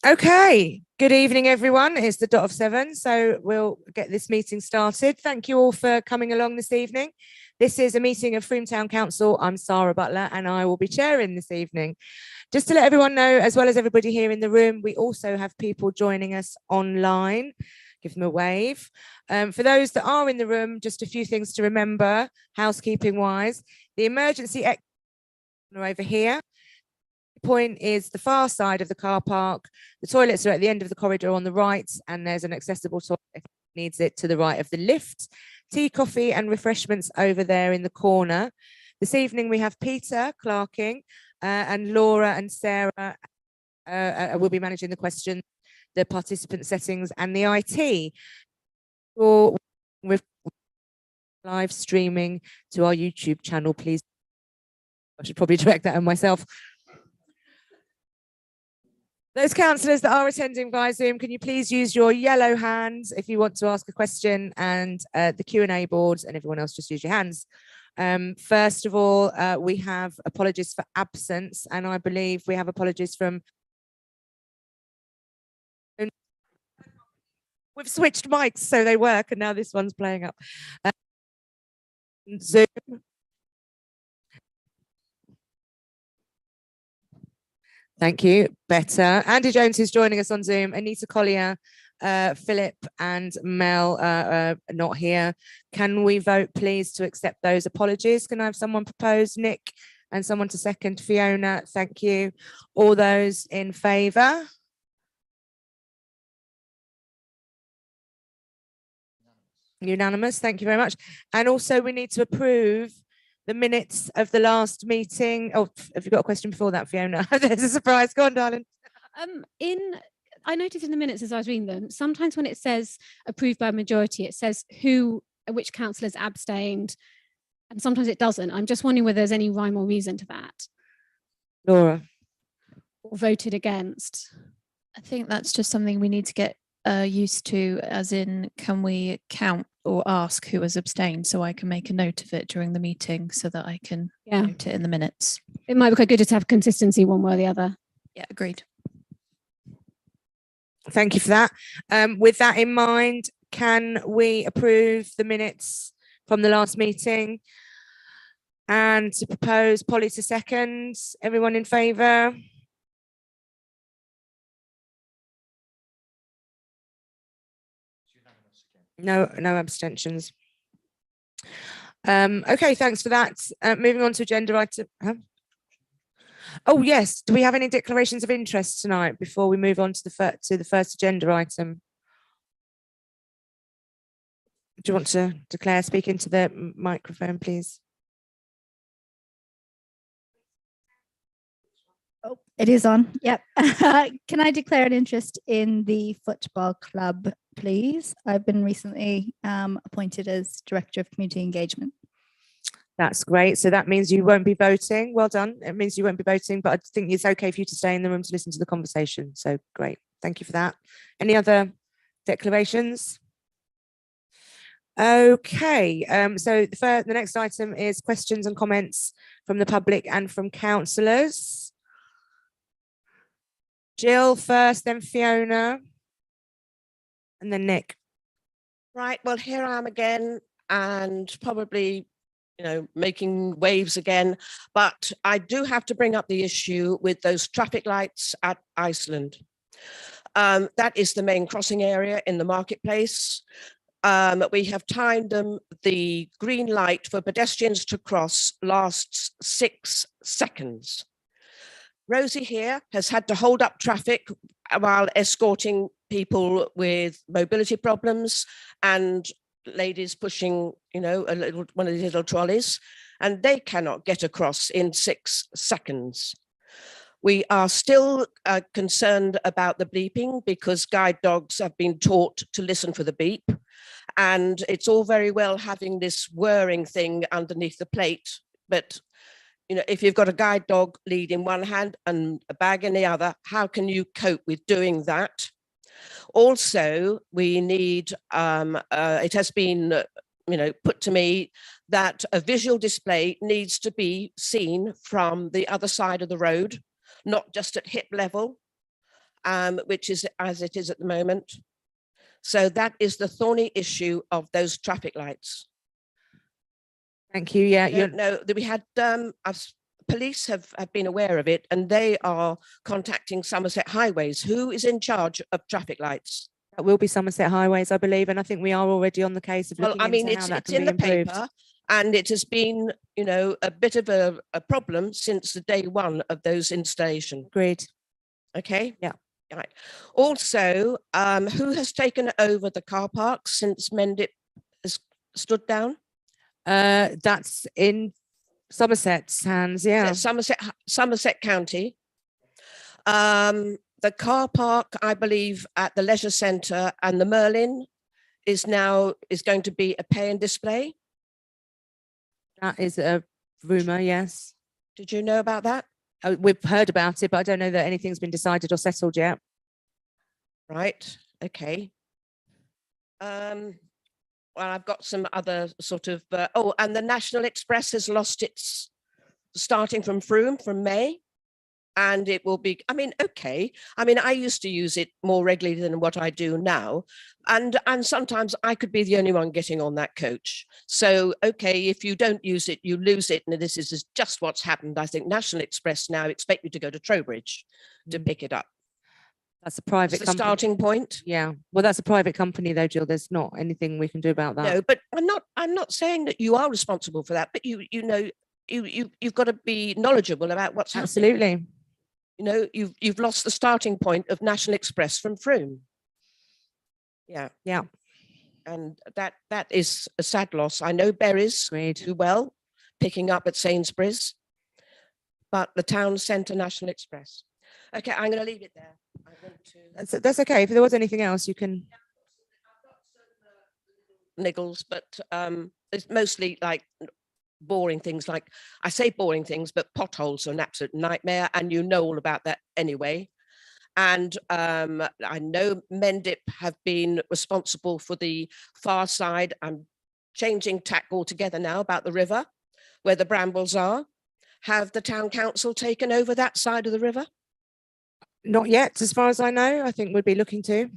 Okay, good evening, everyone. It's the dot of 7, so we'll get this meeting started. Thank you all for coming along this evening. This is a meeting of Frome Town Council. I'm Sarah Butler, and I will be chairing this evening. Just to let everyone know, as well as everybody here in the room, we also have people joining us online. Give them a wave. For those that are in the room, just a few things to remember, housekeeping-wise. The emergency exit over here. Point is the far side of the car park. The toilets are at the end of the corridor on the right, and there's an accessible toilet if it needs it to the right of the lift. Tea, coffee and refreshments over there in the corner. This evening we have Peter clerking and Laura and Sarah will be managing the questions, the participant settings and the IT. Or with live streaming to our YouTube channel, please. I should probably direct that on myself. Those councillors that are attending via Zoom, can you please use your yellow hands if you want to ask a question, and the Q&A boards, and everyone else just use your hands. First of all, we have apologies for absence, and I believe we have apologies from... We've switched mics so they work, and now this one's playing up. Zoom. Thank you. Better. Andy Jones, who's joining us on Zoom. Anita Collier, Philip and Mel not here. Can we vote, please, to accept those apologies? Can I have someone propose? Nick, and someone to second? Fiona, thank you. All those in favour? Unanimous. Thank you very much. And also we need to approve the minutes of the last meeting. Oh, have you got a question before that, Fiona? There's a surprise. Go on, darling. I noticed in the minutes as I was reading them, sometimes when it says approved by majority, it says which councillors abstained, and sometimes it doesn't. I'm just wondering whether there's any rhyme or reason to that. Laura. Or voted against. I think that's just something we need to get used to, as in, can we count or ask who has abstained, so I can make a note of it during the meeting so that I can note it in the minutes. It might be quite good just to have consistency one way or the other. Yeah, agreed. Thank you for that. With that in mind, can we approve the minutes from the last meeting? And to propose, Polly to second. Everyone in favour? No abstentions. Okay, thanks for that. Moving on to agenda item. Oh yes, do we have any declarations of interest tonight before we move on to the first agenda item? Do you want to declare? Speak into the microphone, please. Oh, it is on. Yep. Can I declare an interest in the football club, please? I've been recently appointed as Director of Community Engagement. That's great. So that means you won't be voting. Well done. It means you won't be voting, but I think it's okay for you to stay in the room to listen to the conversation. So great. Thank you for that. Any other declarations? Okay. So the next item is questions and comments from the public and from councillors. Jill first, then Fiona, and then Nick. Right, well, here I am again, and probably, making waves again, but I do have to bring up the issue with those traffic lights at Iceland. That is the main crossing area in the marketplace. We have timed them. The green light for pedestrians to cross lasts 6 seconds. Rosie here has had to hold up traffic while escorting people with mobility problems and ladies pushing, one of these little trolleys, and they cannot get across in 6 seconds. We are still concerned about the bleeping because guide dogs have been taught to listen for the beep, and it's all very well having this whirring thing underneath the plate, but if you've got a guide dog lead in one hand and a bag in the other, how can you cope with doing that? Also, we need, it has been, put to me that a visual display needs to be seen from the other side of the road, not just at hip level. which is as it is at the moment. So that is the thorny issue of those traffic lights. Thank you. Yeah, You know, we had police have been aware of it, and they are contacting Somerset Highways. Who is in charge of traffic lights? that will be Somerset Highways, I believe, and I think we are already on the case of Well, looking I mean, into how that it's can in be the improved. paper, and it has been, you know, a bit of a problem since the day one of those installations. Agreed. Okay. Yeah. Right. Also, who has taken over the car park since Mendip has stood down? That's in Somerset's hands. Yeah. Somerset County. The car park, I believe, at the leisure centre and the Merlin is going to be a pay and display. That is a rumour. Yes. Did you know about that? We've heard about it, but I don't know that anything's been decided or settled yet. Right. Okay. Well, I've got some other sort of, and the National Express has lost its, starting from Frome from May, and it will be, I mean, okay. I mean, I used to use it more regularly than what I do now. And sometimes I could be the only one getting on that coach. So, okay, if you don't use it, you lose it. And this is just what's happened. I think National Express now expect you to go to Trowbridge to pick it up. That's a private company. Starting point. Yeah. Well, that's a private company though, Jill. There's not anything we can do about that. No, but I'm not saying that you are responsible for that, but you know, you've got to be knowledgeable about what's happening. Absolutely. You know, you've lost the starting point of National Express from Frome. Yeah. Yeah. And that is a sad loss. I know Berries do well, picking up at Sainsbury's, but the town centre National Express. Okay, I'm going to leave it there. I want to... That's okay. If there was anything else, you can. Niggles, but it's mostly like boring things. Like I say boring things, but potholes are an absolute nightmare, and you know all about that anyway. And I know Mendip have been responsible for the far side. I'm changing tack altogether now about the river, where the brambles are. Have the town council taken over that side of the river? Not yet, as far as I know. I think we'd be looking to.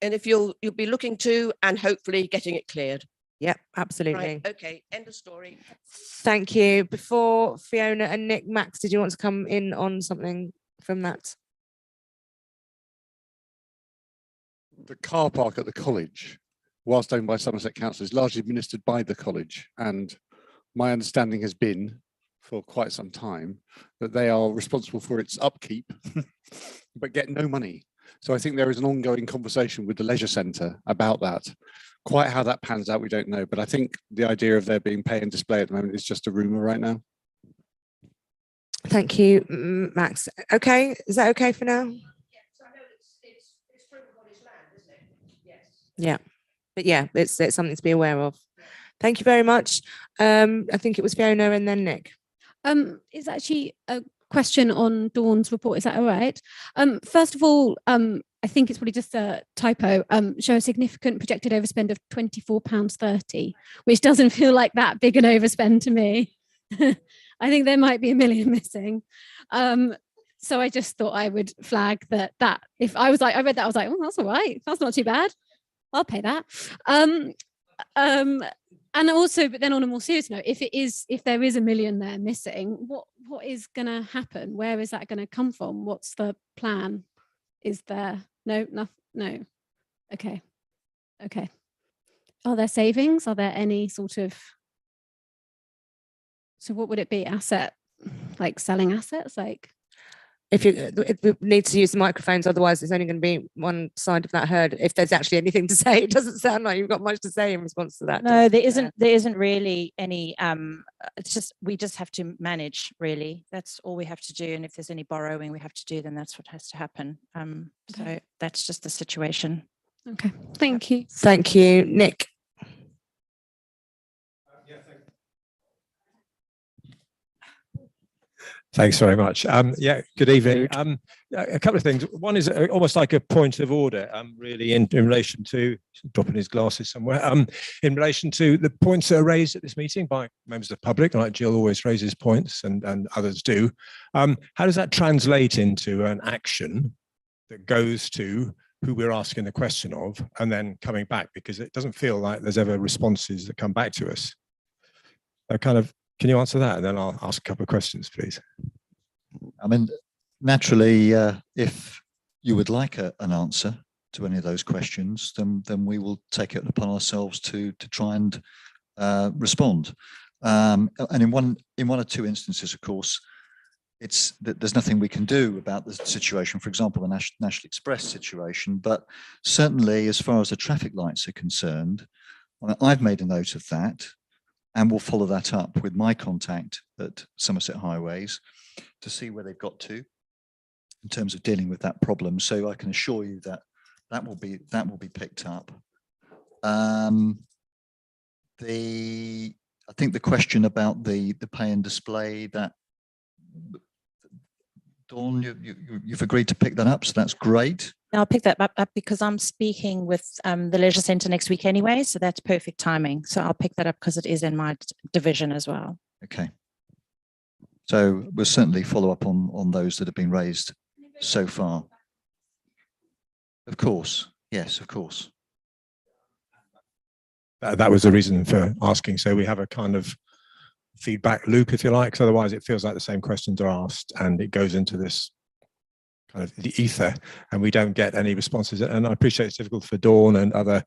And if you'll be looking to and hopefully getting it cleared. Yep, absolutely. Right, okay, end of story. Thank you. Before Fiona and Nick, Max, did you want to come in on something from that? The car park at the college, whilst owned by Somerset Council, is largely administered by the college. And my understanding has been for quite some time that they are responsible for its upkeep, but get no money. So I think there is an ongoing conversation with the leisure centre about that. Quite how that pans out, we don't know. But I think the idea of there being pay and display at the moment is just a rumour right now. Thank you, Max. Okay, is that okay for now? Yeah, but yeah, it's something to be aware of. Thank you very much. I think it was Fiona and then Nick. It's actually a question on Dawn's report. Is that all right? First of all, I think it's probably just a typo. Show a significant projected overspend of £24.30, which doesn't feel like that big an overspend to me. I think there might be £1 million missing. So I just thought I would flag that if I was like, I read that, I was like, oh, that's all right. That's not too bad. I'll pay that. And also, but then on a more serious note, if there is £1 million there missing, what is going to happen? Where is that going to come from? What's the plan? Is there no? Okay. Are there savings? Are there any sort of? So what would it be? Asset, like selling assets, like. If we need to use the microphones, otherwise it's only going to be one side of that herd. If there's actually anything to say, it doesn't sound like you've got much to say in response to that. No, there isn't really any. It's just we just have to manage. Really, that's all we have to do. And if there's any borrowing we have to do, then that's what has to happen. So that's just the situation. Okay, thank you. Thank you, Nick. Thanks very much. Good evening. A couple of things. One is almost like a point of order, really, in relation to dropping his glasses somewhere. In relation to the points that are raised at this meeting by members of the public, like Jill always raises points, and others do. How does that translate into an action? that goes to who we're asking the question of and then coming back, because it doesn't feel like there's ever responses that come back to us. So kind of, can you answer that? And then I'll ask a couple of questions, please. I mean, naturally, if you would like an answer to any of those questions, then we will take it upon ourselves to try and respond. And in one or two instances, of course, it's that there's nothing we can do about the situation. For example, the National Express situation. But certainly, as far as the traffic lights are concerned, I've made a note of that, and will follow that up with my contact at Somerset Highways to see where they've got to in terms of dealing with that problem. So I can assure you that that will be picked up. I think the question about the pay and display, that Dawn, you've agreed to pick that up, so that's great. I'll pick that up because I'm speaking with the Leisure Centre next week anyway, so that's perfect timing. So I'll pick that up because it is in my division as well. Okay. So we'll certainly follow up on those that have been raised so far. Of course, yes, of course. That was the reason for asking. So we have a kind of feedback loop, if you like, because otherwise it feels like the same questions are asked and it goes into this kind of the ether and we don't get any responses. And I appreciate it's difficult for Dawn and other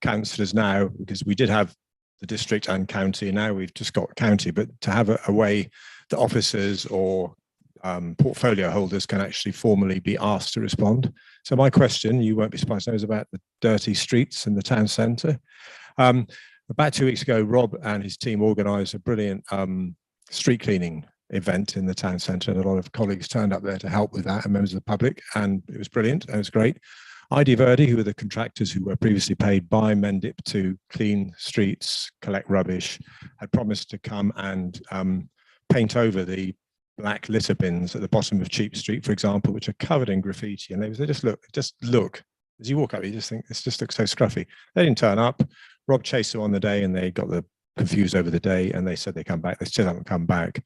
councillors now, because we did have the district and county, and now we've just got county, but to have a way that officers or portfolio holders can actually formally be asked to respond. So my question, you won't be surprised to know, is about the dirty streets in the town centre. About 2 weeks ago, Rob and his team organised a brilliant street cleaning event in the town centre, and a lot of colleagues turned up there to help with that, and members of the public, and it was brilliant and it was great. ID Verdi, who were the contractors who were previously paid by Mendip to clean streets, collect rubbish, had promised to come and paint over the black litter bins at the bottom of Cheap Street, for example, which are covered in graffiti, and they just look, as you walk up, you just think, this just looks so scruffy. They didn't turn up. Rob chased them on the day and they got confused over the day, and they said they come back. They still haven't come back.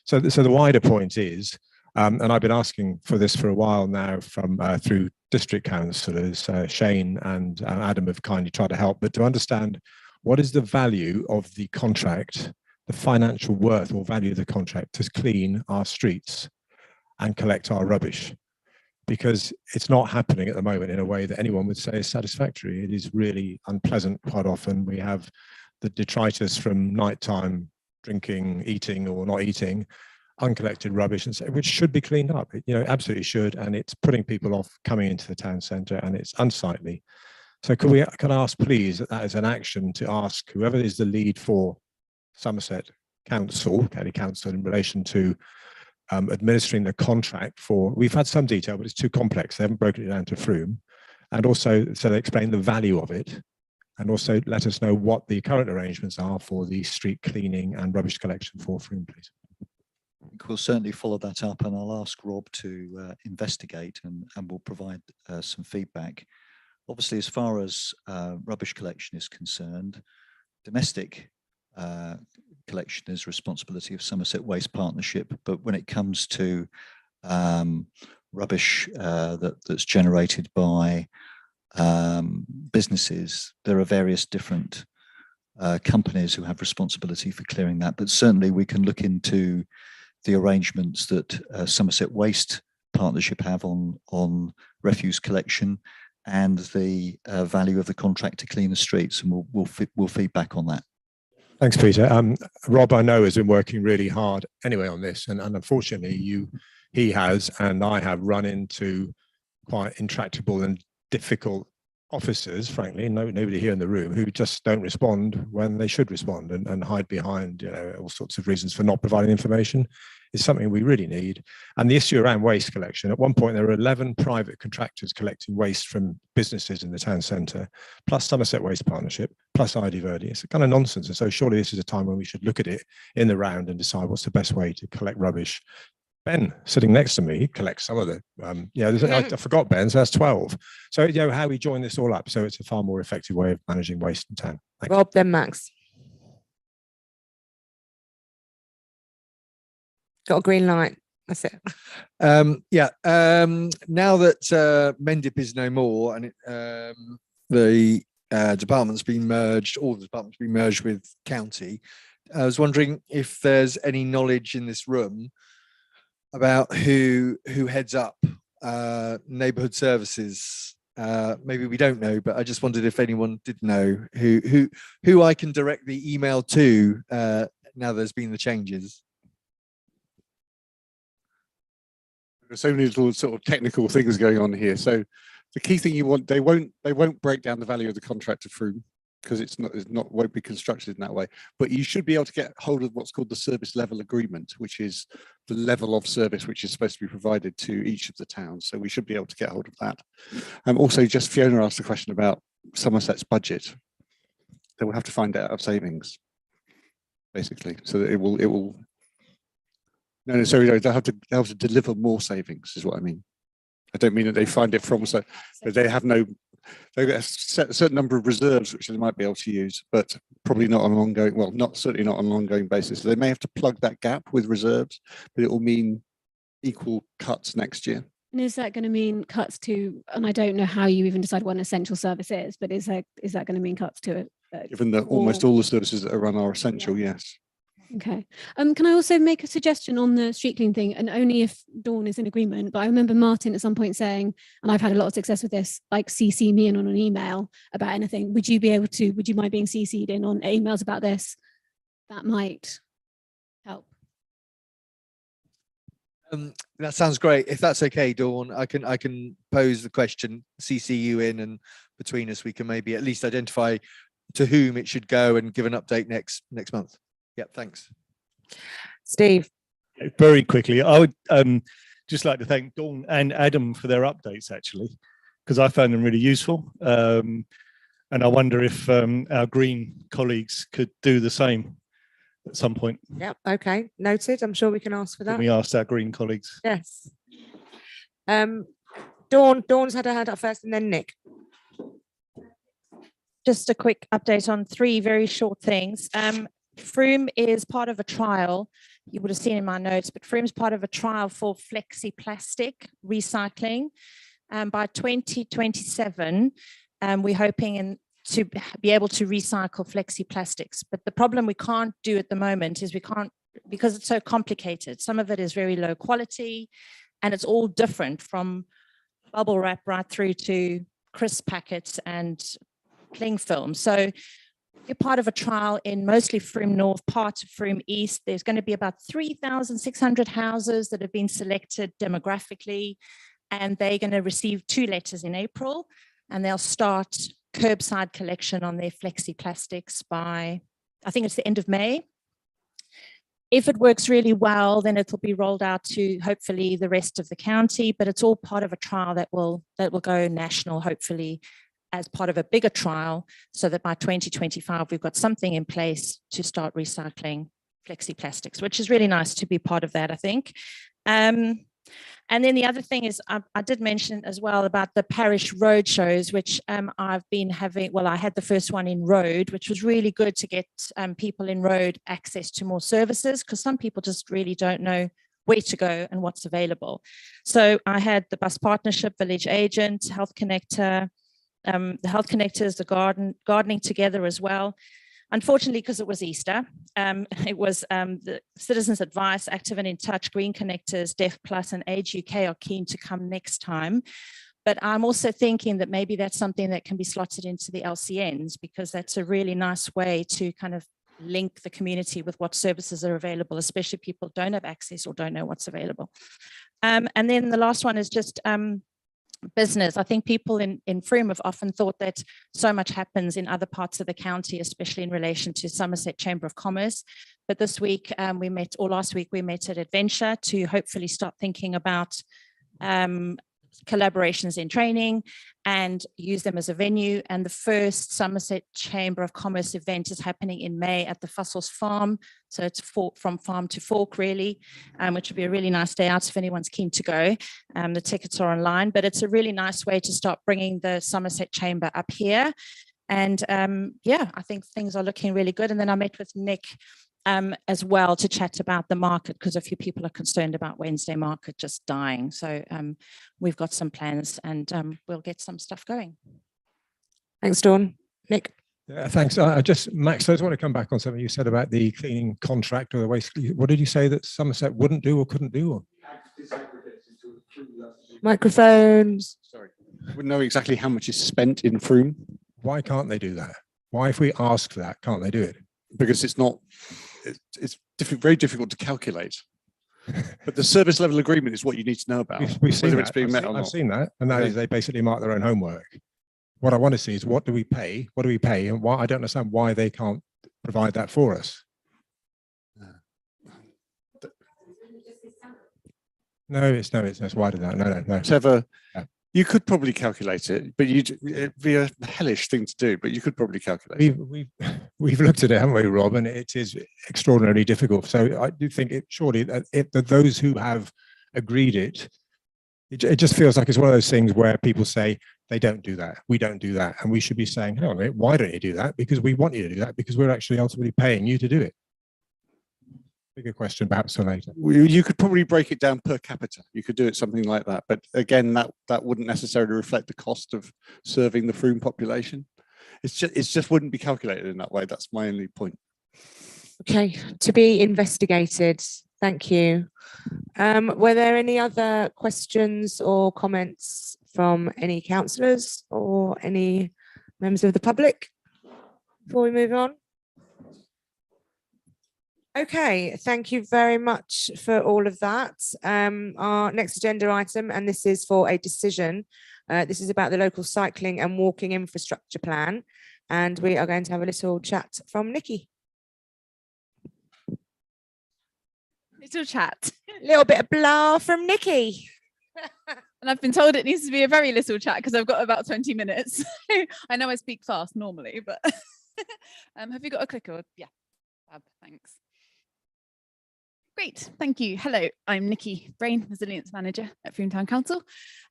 So the wider point is, and I've been asking for this for a while now from through district councillors, Shane and Adam have kindly tried to help, but to understand what is the value of the contract, the financial worth or value of the contract to clean our streets and collect our rubbish. Because it's not happening at the moment in a way that anyone would say is satisfactory. It is really unpleasant quite often. We have the detritus from nighttime drinking, eating or not eating, uncollected rubbish, and so, which should be cleaned up. Absolutely should, and it's putting people off coming into the town centre, and it's unsightly. So can I ask, please, that is an action to ask whoever is the lead for Somerset Council, County Council, in relation to administering the contract for, we've had some detail, but it's too complex. They haven't broken it down to Frome. And also, so they explain the value of it, and also let us know what the current arrangements are for the street cleaning and rubbish collection for Frome, please. We'll certainly follow that up, and I'll ask Rob to investigate and we'll provide some feedback. Obviously, as far as rubbish collection is concerned, domestic collection is responsibility of Somerset Waste Partnership, but when it comes to rubbish that's generated by businesses, there are various different companies who have responsibility for clearing that, but certainly we can look into the arrangements that Somerset Waste Partnership have on refuse collection and the value of the contract to clean the streets, and we'll feedback on that. Thanks, Peter. Rob, I know, has been working really hard anyway on this, and unfortunately he has, and I have run into quite intractable and difficult officers, frankly, nobody here in the room, who just don't respond when they should respond and hide behind all sorts of reasons for not providing information. Is something we really need. And the issue around waste collection, at one point there were 11 private contractors collecting waste from businesses in the town centre, plus Somerset Waste Partnership, plus ID Verdi. It's a kind of nonsense. And so surely this is a time when we should look at it in the round and decide what's the best way to collect rubbish. Ben, sitting next to me, collects some of it. I forgot Ben, so that's 12. So, how we join this all up. So it's a far more effective way of managing waste in town. Thanks. Rob, then Max. Got a green light. That's it. Now that Mendip is no more and the department's been merged, all the departments been merged with county, I was wondering if there's any knowledge in this room about who heads up neighbourhood services. Maybe we don't know, but I just wondered if anyone did know who I can direct the email to now there's been the changes. There's so many little sort of technical things going on here. So the key thing you want, they won't break down the value of the contract to Frome, because it's not won't be constructed in that way. But you should be able to get hold of what's called the service level agreement, which is the level of service which is supposed to be provided to each of the towns. So we should be able to get hold of that. Also, just Fiona asked a question about Somerset's budget. They will have to find out of savings, basically, so that it will. No, sorry, they'll have to deliver more savings, is what I mean. I don't mean that they find it from, so but they have no. They've got a certain number of reserves which they might be able to use, but probably not on an ongoing, well, certainly not on an ongoing basis. So they may have to plug that gap with reserves, but it will mean equal cuts next year. And is that going to mean cuts to, and I don't know how you even decide what an essential service is, but is that going to mean cuts to it? Given that almost all the services that are run are essential, yes. Okay. Can I also make a suggestion on the street clean thing, and only if Dawn is in agreement? But I remember Martin at some point saying, and I've had a lot of success with this, like CC me in on an email about anything. Would you mind being CC'd in on emails about this? That might help. That sounds great. If that's okay, Dawn, I can pose the question, CC you in, and between us we can maybe at least identify to whom it should go and give an update next month. Yep, thanks. Steve. Very quickly, I would just like to thank Dawn and Adam for their updates, actually, because I found them really useful. And I wonder if our Green colleagues could do the same at some point. Yep, okay, noted. I'm sure we can ask for that. We asked our Green colleagues. Yes. Dawn's had her hand up first, and then Nick. Just a quick update on 3 very short things. Frome is part of a trial. You would have seen in my notes, but Frome is part of a trial for flexi plastic recycling. By 2027, we're hoping to be able to recycle flexi plastics. But the problem we can't do at the moment is we can't, because it's so complicated. Some of it is very low quality, and it's all different from bubble wrap right through to crisp packets and cling film. So you're part of a trial in mostly Frome North, part of Frome East. There's going to be about 3,600 houses that have been selected demographically, and they're going to receive 2 letters in April, and they'll start curbside collection on their flexi plastics by, I think it's the end of May. If it works really well, then it'll be rolled out to hopefully the rest of the county, but it's all part of a trial that will go national, hopefully, as part of a bigger trial, so that by 2025, we've got something in place to start recycling flexi plastics, which is really nice to be part of that, I think. And then the other thing is, I did mention as well about the parish road shows, which I've been having. Well, I had the first one in Road, which was really good to get people in Road access to more services, because some people just really don't know where to go and what's available. So I had the bus partnership, village agent, health connector, the health connectors, the gardening together as well. Unfortunately, because it was Easter, it was the Citizens Advice, Active and in Touch, Green Connectors, Deaf Plus and Age UK are keen to come next time. But I'm also thinking that maybe that's something that can be slotted into the LCNs, because that's a really nice way to kind of link the community with what services are available, especially if people don't have access or don't know what's available. And then the last one is just business. I think people in Frome have often thought that so much happens in other parts of the county, especially in relation to Somerset Chamber of Commerce. But this week last week we met at Adventure to hopefully start thinking about collaborations in training and use them as a venue. And the first Somerset Chamber of Commerce event is happening in May at the Fussell's Farm. So it's from farm to fork, really, which would be a really nice day out if anyone's keen to go. The tickets are online, but it's a really nice way to start bringing the Somerset Chamber up here. And yeah, I think things are looking really good. And then I met with Nick as well to chat about the market, because a few people are concerned about Wednesday market just dying. So we've got some plans, and we'll get some stuff going. Thanks, Dawn. Nick. Yeah, thanks. Max, I just want to come back on something you said about the cleaning contract or the waste. What did you say that Somerset wouldn't do or couldn't do? Or? Microphones. Sorry. We know exactly how much is spent in Frome. Why can't they do that? Why, if we ask for that, can't they do it? Because it's not, it's very difficult to calculate. But the service level agreement is what you need to know about. We've seen whether that. it's being met or not. I've seen that, and that is they basically mark their own homework. What I want to see is what do we pay? What do we pay? And why I don't understand why they can't provide that for us. No, it's wider than that. No. Whatever. Yeah. You could probably calculate it, but it'd be a hellish thing to do. But you could probably calculate it. We've looked at it, haven't we, Rob? And it is extraordinarily difficult. So I do think surely that those who have agreed it just feels like it's one of those things where people say they don't do that, we don't do that, and we should be saying, hang on a minute, why don't you do that? Because we want you to do that, because we're actually ultimately paying you to do it. Bigger question perhaps for later. You could probably break it down per capita. You could do it something like that, but again, that wouldn't necessarily reflect the cost of serving the Frome population. It just wouldn't be calculated in that way. That's my only point. Okay, to be investigated. Thank you. Were there any other questions or comments from any councillors or any members of the public before we move on? Okay, thank you very much for all of that. Our next agenda item, and this is for a decision. This is about the local cycling and walking infrastructure plan. And we are going to have a little chat from Nikki. Little chat. Little bit of blah from Nikki. And I've been told it needs to be a very little chat because I've got about 20 minutes. I know I speak fast normally, but have you got a clicker? Yeah, fab, thanks. Great, thank you. Hello, I'm Nikki Brain, Resilience Manager at Frome Town Council.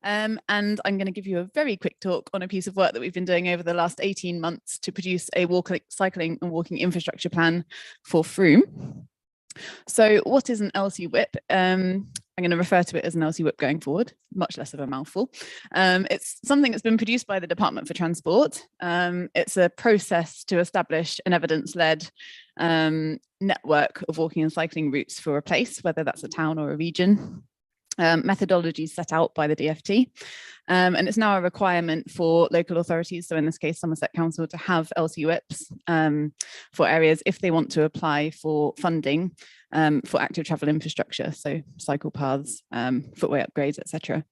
And I'm going to give you a very quick talk on a piece of work that we've been doing over the last 18 months to produce a cycling and walking infrastructure plan for Frome. So what is an LC whip? I'm going to refer to it as an LC whip going forward, much less of a mouthful. It's something that's been produced by the Department for Transport. It's a process to establish an evidence-led network of walking and cycling routes for a place, whether that's a town or a region. Methodologies set out by the DFT. And it's now a requirement for local authorities, so in this case Somerset Council, to have LC whips for areas if they want to apply for funding for active travel infrastructure, so cycle paths, footway upgrades, etc.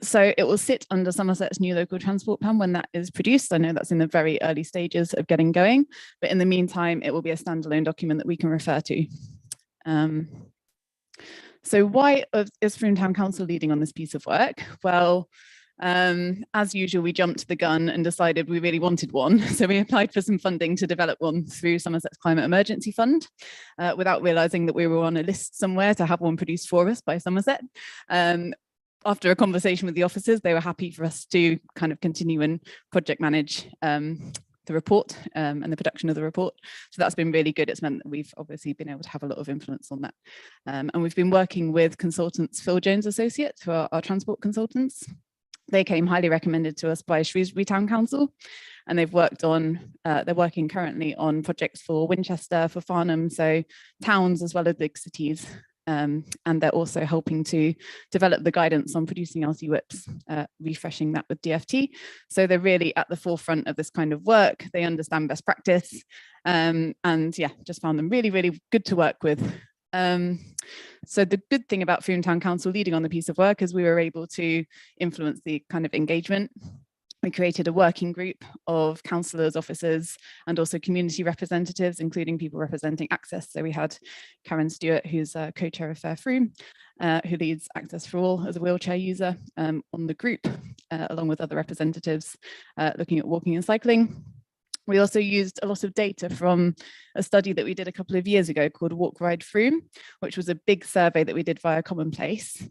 So it will sit under Somerset's new local transport plan when that is produced. I know that's in the very early stages of getting going, but in the meantime it will be a standalone document that we can refer to. So why is Frome Town Council leading on this piece of work? Well, as usual, we jumped the gun and decided we really wanted one. So we applied for some funding to develop one through Somerset's Climate Emergency Fund, without realising that we were on a list somewhere to have one produced for us by Somerset. After a conversation with the officers, they were happy for us to kind of continue and project manage the report and the production of the report. So that's been really good. It's meant that we've obviously been able to have a lot of influence on that. And we've been working with consultants, Phil Jones Associates, who are our transport consultants. They came highly recommended to us by Shrewsbury Town Council, and they've worked on, they're working currently on projects for Winchester, for Farnham, so towns as well as big cities. And they're also helping to develop the guidance on producing LC whips, refreshing that with DFT. So they're really at the forefront of this kind of work. They understand best practice, and yeah, just found them really, really good to work with. So the good thing about Frome Town Council leading on the piece of work is we were able to influence the kind of engagement. We created a working group of councillors, officers, and also community representatives, including people representing access. So we had Karen Stewart, who's a co-chair of Fair Frome, who leads Access for All as a wheelchair user on the group, along with other representatives looking at walking and cycling. We also used a lot of data from a study that we did a couple of years ago called Walk Ride Frome, which was a big survey that we did via Commonplace,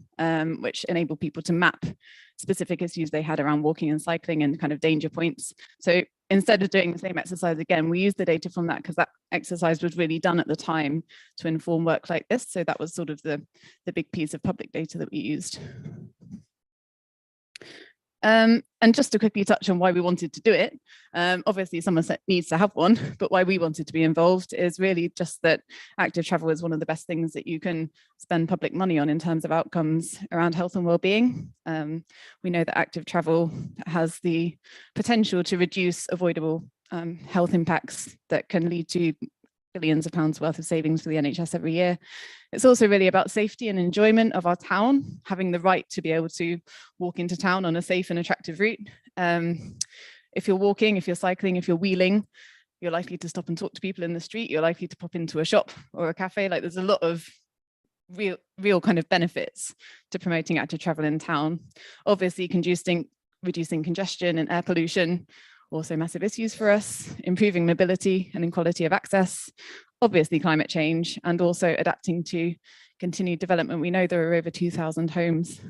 which enabled people to map specific issues they had around walking and cycling and kind of danger points. So instead of doing the same exercise again, we used the data from that because that exercise was really done at the time to inform work like this. So that was sort of the big piece of public data that we used. And just to quickly touch on why we wanted to do it, obviously Somerset needs to have one, but why we wanted to be involved is really just that active travel is one of the best things that you can spend public money on in terms of outcomes around health and well-being. We know that active travel has the potential to reduce avoidable health impacts that can lead to billions of pounds worth of savings for the NHS every year. It's also really about safety and enjoyment of our town, having the right to be able to walk into town on a safe and attractive route. If you're walking, if you're cycling, if you're wheeling, you're likely to stop and talk to people in the street, you're likely to pop into a shop or a cafe. Like there's a lot of real kind of benefits to promoting active travel in town. Obviously reducing congestion and air pollution, also massive issues for us, improving mobility and equality of access, obviously climate change, and also adapting to continued development. We know there are over 2,000 homes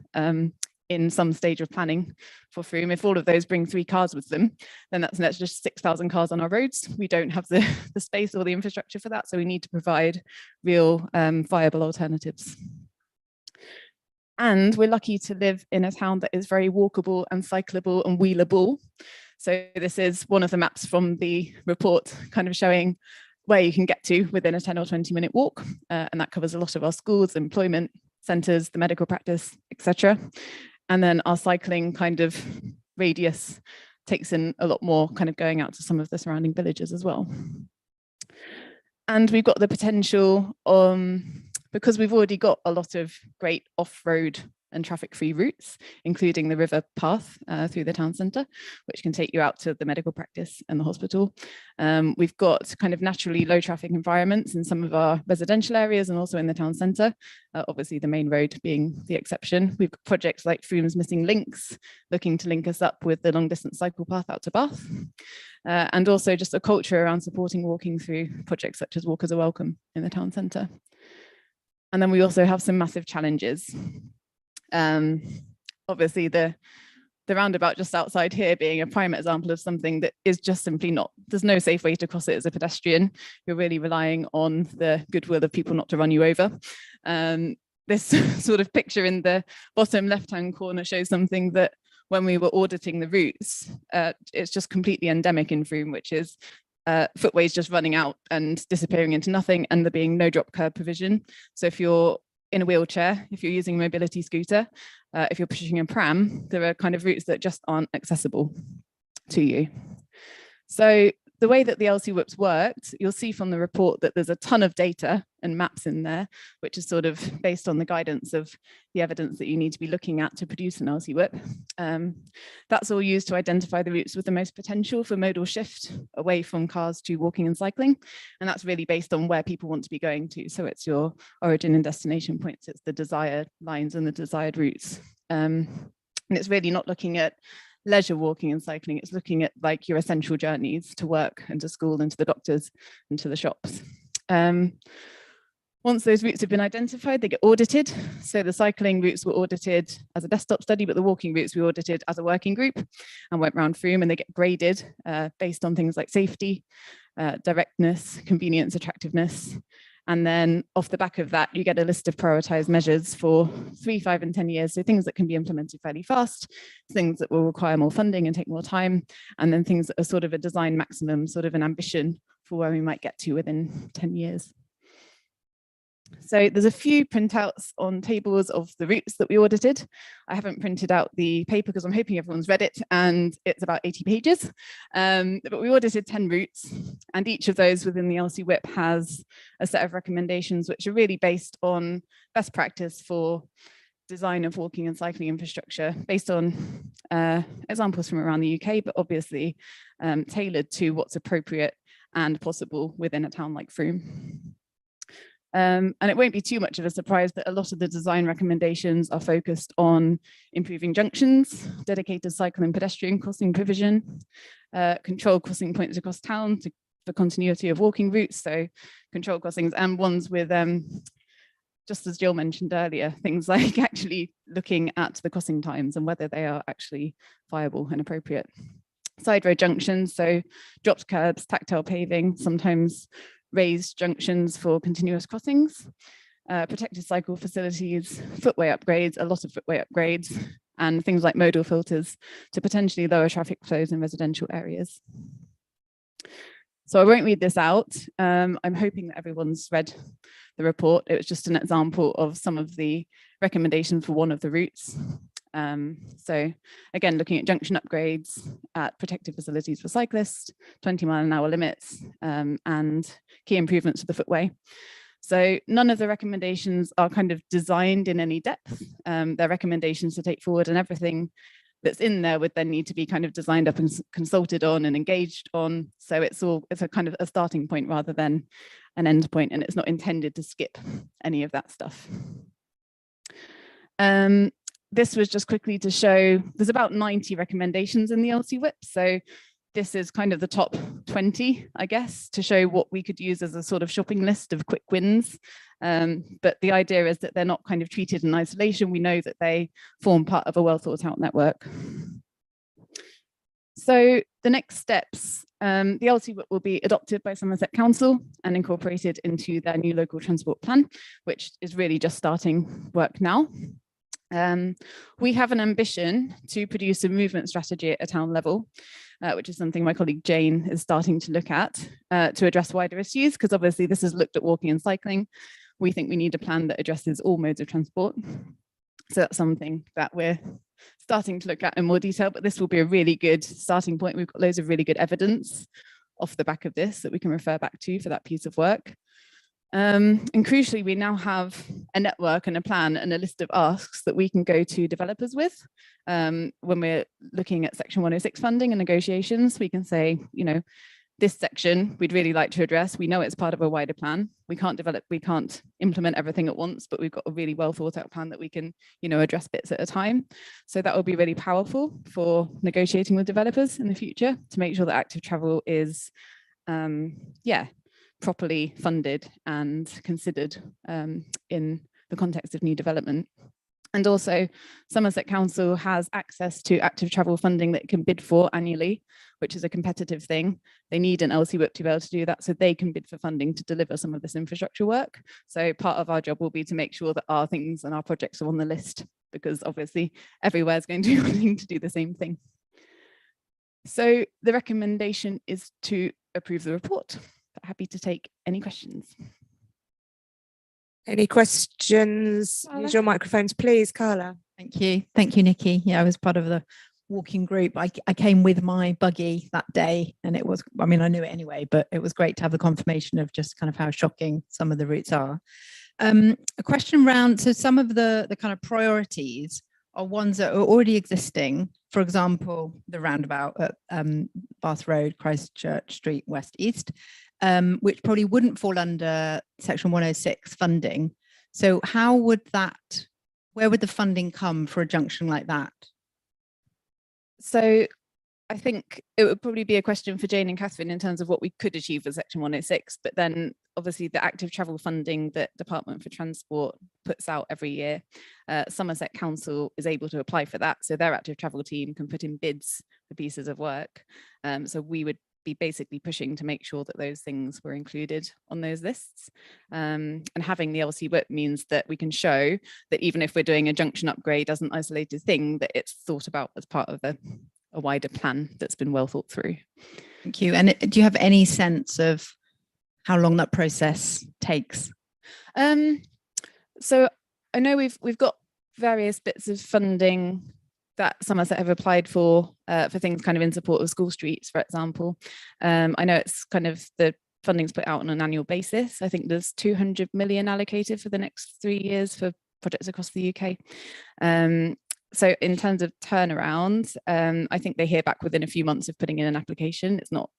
in some stage of planning for Frome. If all of those bring 3 cars with them, then that's an extra 6,000 cars on our roads. We don't have the space or the infrastructure for that, so we need to provide real viable alternatives. And we're lucky to live in a town that is very walkable and cyclable and wheelable. So this is one of the maps from the report kind of showing where you can get to within a 10 or 20-minute walk. And that covers a lot of our schools, employment centres, the medical practice, etc. And then our cycling kind of radius takes in a lot more, kind of going out to some of the surrounding villages as well. And we've got the potential, because we've already got a lot of great off-road and traffic-free routes, including the river path through the town centre, which can take you out to the medical practice and the hospital. We've got kind of naturally low traffic environments in some of our residential areas and also in the town centre, obviously the main road being the exception. We've got projects like Frome's Missing Links, looking to link us up with the long distance cycle path out to Bath. And also just a culture around supporting walking through projects such as Walkers Are Welcome in the town centre. And then we also have some massive challenges. Obviously the roundabout just outside here being a prime example of something that is just simply not, there's no safe way to cross it as a pedestrian. You're really relying on the goodwill of people not to run you over. This sort of picture in the bottom left-hand corner shows something that when we were auditing the routes, it's just completely endemic in Frome, which is footways just running out and disappearing into nothing, and there being no drop curb provision. So if you're in a wheelchair, if you're using a mobility scooter, if you're pushing a pram, there are kind of routes that just aren't accessible to you. So the way that the LC Whips worked, you'll see from the report that there's a ton of data and maps in there, which is sort of based on the guidance of the evidence that you need to be looking at to produce an LC Whip. That's all used to identify the routes with the most potential for modal shift away from cars to walking and cycling. And that's really based on where people want to be going to. So it's your origin and destination points, it's the desired lines and the desired routes. And it's really not looking at leisure walking and cycling, it's looking at like your essential journeys to work and to school and to the doctors and to the shops. Once those routes have been identified, they get audited. So the cycling routes were audited as a desktop study, but the walking routes we audited as a working group and went round Frome, and they get graded based on things like safety, directness, convenience, attractiveness. And then off the back of that, you get a list of prioritized measures for 3, 5, and 10 years. So things that can be implemented fairly fast, things that will require more funding and take more time, and then things that are sort of a design maximum, sort of an ambition for where we might get to within 10 years. So there's a few printouts on tables of the routes that we audited. I haven't printed out the paper because I'm hoping everyone's read it, and it's about 80 pages. But we audited 10 routes, and each of those within the LC Whip has a set of recommendations which are really based on best practice for design of walking and cycling infrastructure, based on examples from around the UK, but obviously tailored to what's appropriate and possible within a town like Frome. And it won't be too much of a surprise that a lot of the design recommendations are focused on improving junctions, dedicated cycle and pedestrian crossing provision, controlled crossing points across town for continuity of walking routes, so controlled crossings, and ones with, just as Jill mentioned earlier, things like actually looking at the crossing times and whether they are actually viable and appropriate. side road junctions, so dropped curbs, tactile paving, sometimes raised junctions for continuous crossings, protected cycle facilities, footway upgrades, a lot of footway upgrades, and things like modal filters to potentially lower traffic flows in residential areas. So I won't read this out. I'm hoping that everyone's read the report. It was just an example of some of the recommendations for one of the routes. So again, looking at junction upgrades at protected facilities for cyclists, 20-mile-an-hour limits, and key improvements to the footway. So none of the recommendations are kind of designed in any depth. They're recommendations to take forward, and everything that's in there would then need to be kind of designed up and consulted on and engaged on. So it's a kind of a starting point rather than an end point, and it's not intended to skip any of that stuff. This was just quickly to show there's about 90 recommendations in the LC whip. So this is kind of the top 20, I guess, to show what we could use as a sort of shopping list of quick wins. But the idea is that they're not kind of treated in isolation. We know that they form part of a well thought out network. So the next steps, the LC whip will be adopted by Somerset Council and incorporated into their new local transport plan, which is really just starting work now. We have an ambition to produce a movement strategy at a town level, which is something my colleague Jane is starting to look at to address wider issues, because obviously this has looked at walking and cycling. We think we need a plan that addresses all modes of transport. So that's something that we're starting to look at in more detail, but this will be a really good starting point. We've got loads of really good evidence off the back of this that we can refer back to for that piece of work. And crucially, we now have a network and a plan and a list of asks that we can go to developers with. When we're looking at Section 106 funding and negotiations, we can say, you know, this section we'd really like to address. We know it's part of a wider plan. We can't implement everything at once, but we've got a really well thought out plan that we can, you know, address bits at a time. So that will be really powerful for negotiating with developers in the future to make sure that active travel is, properly funded and considered in the context of new development. And also, Somerset Council has access to active travel funding that it can bid for annually, which is a competitive thing. They need an LC whip to be able to do that, so they can bid for funding to deliver some of this infrastructure work. So part of our job will be to make sure that our things and our projects are on the list, because obviously everywhere is going to be wanting to do the same thing. So the recommendation is to approve the report. Happy to take any questions. Any questions? Carla? Use your microphones, please, Carla. Thank you, Nikki. Yeah, I was part of the walking group. I came with my buggy that day, and it was, I mean, I knew it anyway, but it was great to have the confirmation of just kind of how shocking some of the routes are. A question around, so some of the kind of priorities are ones that are already existing. For example, the roundabout at Bath Road, Christchurch Street, West East, which probably wouldn't fall under Section 106 funding. So how would that, where would the funding come for a junction like that? So I think it would probably be a question for Jane and Catherine in terms of what we could achieve with Section 106, but then obviously the active travel funding that Department for Transport puts out every year, Somerset Council is able to apply for that. So their active travel team can put in bids for pieces of work. So we would be basically pushing to make sure that those things were included on those lists. And having the LC whip means that we can show that even if we're doing a junction upgrade as an isolated thing, that it's thought about as part of a wider plan that's been well thought through. Thank you. And do you have any sense of how long that process takes? So I know we've got various bits of funding that Somerset have applied for things kind of in support of school streets, for example. I know it's kind of the funding's put out on an annual basis. I think there's 200 million allocated for the next 3 years for projects across the UK. So in terms of turnaround, I think they hear back within a few months of putting in an application. It's not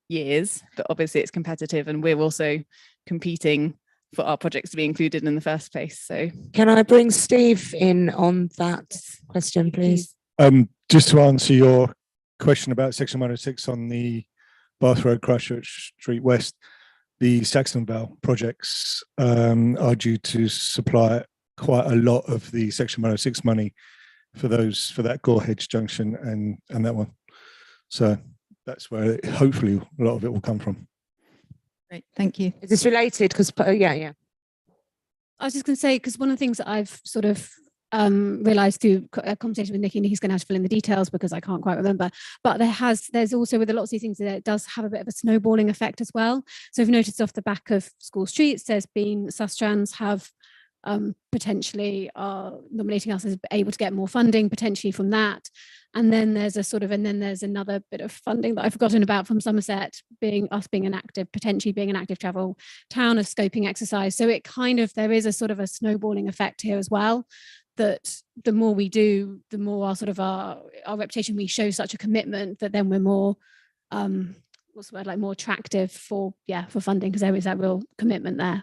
years, but obviously it's competitive, and we're also competing for our projects to be included in the first place. So can I bring Steve in on that question, please? Just to answer your question about Section 106 on the Bath Road, Christchurch Street West, the Saxonvale projects are due to supply quite a lot of the Section 106 money for that Gore Hedge junction and that one. So that's where hopefully a lot of it will come from. Great, thank you. Is this related? Because yeah. I was just going to say, because one of the things that I've sort of realized through a conversation with Nikki, and he's going to have to fill in the details because I can't quite remember, but there's also with a lot of these things that it does have a bit of a snowballing effect as well. So we've noticed off the back of school streets, there's been Sustrans have potentially are nominating us as able to get more funding potentially from that. And then there's another bit of funding that I've forgotten about from Somerset, potentially being an active travel town, a scoping exercise. So it kind of, there is a sort of a snowballing effect here as well, that the more we do, the more our reputation, we show such a commitment that then we're more, more attractive for funding, because there is that real commitment there.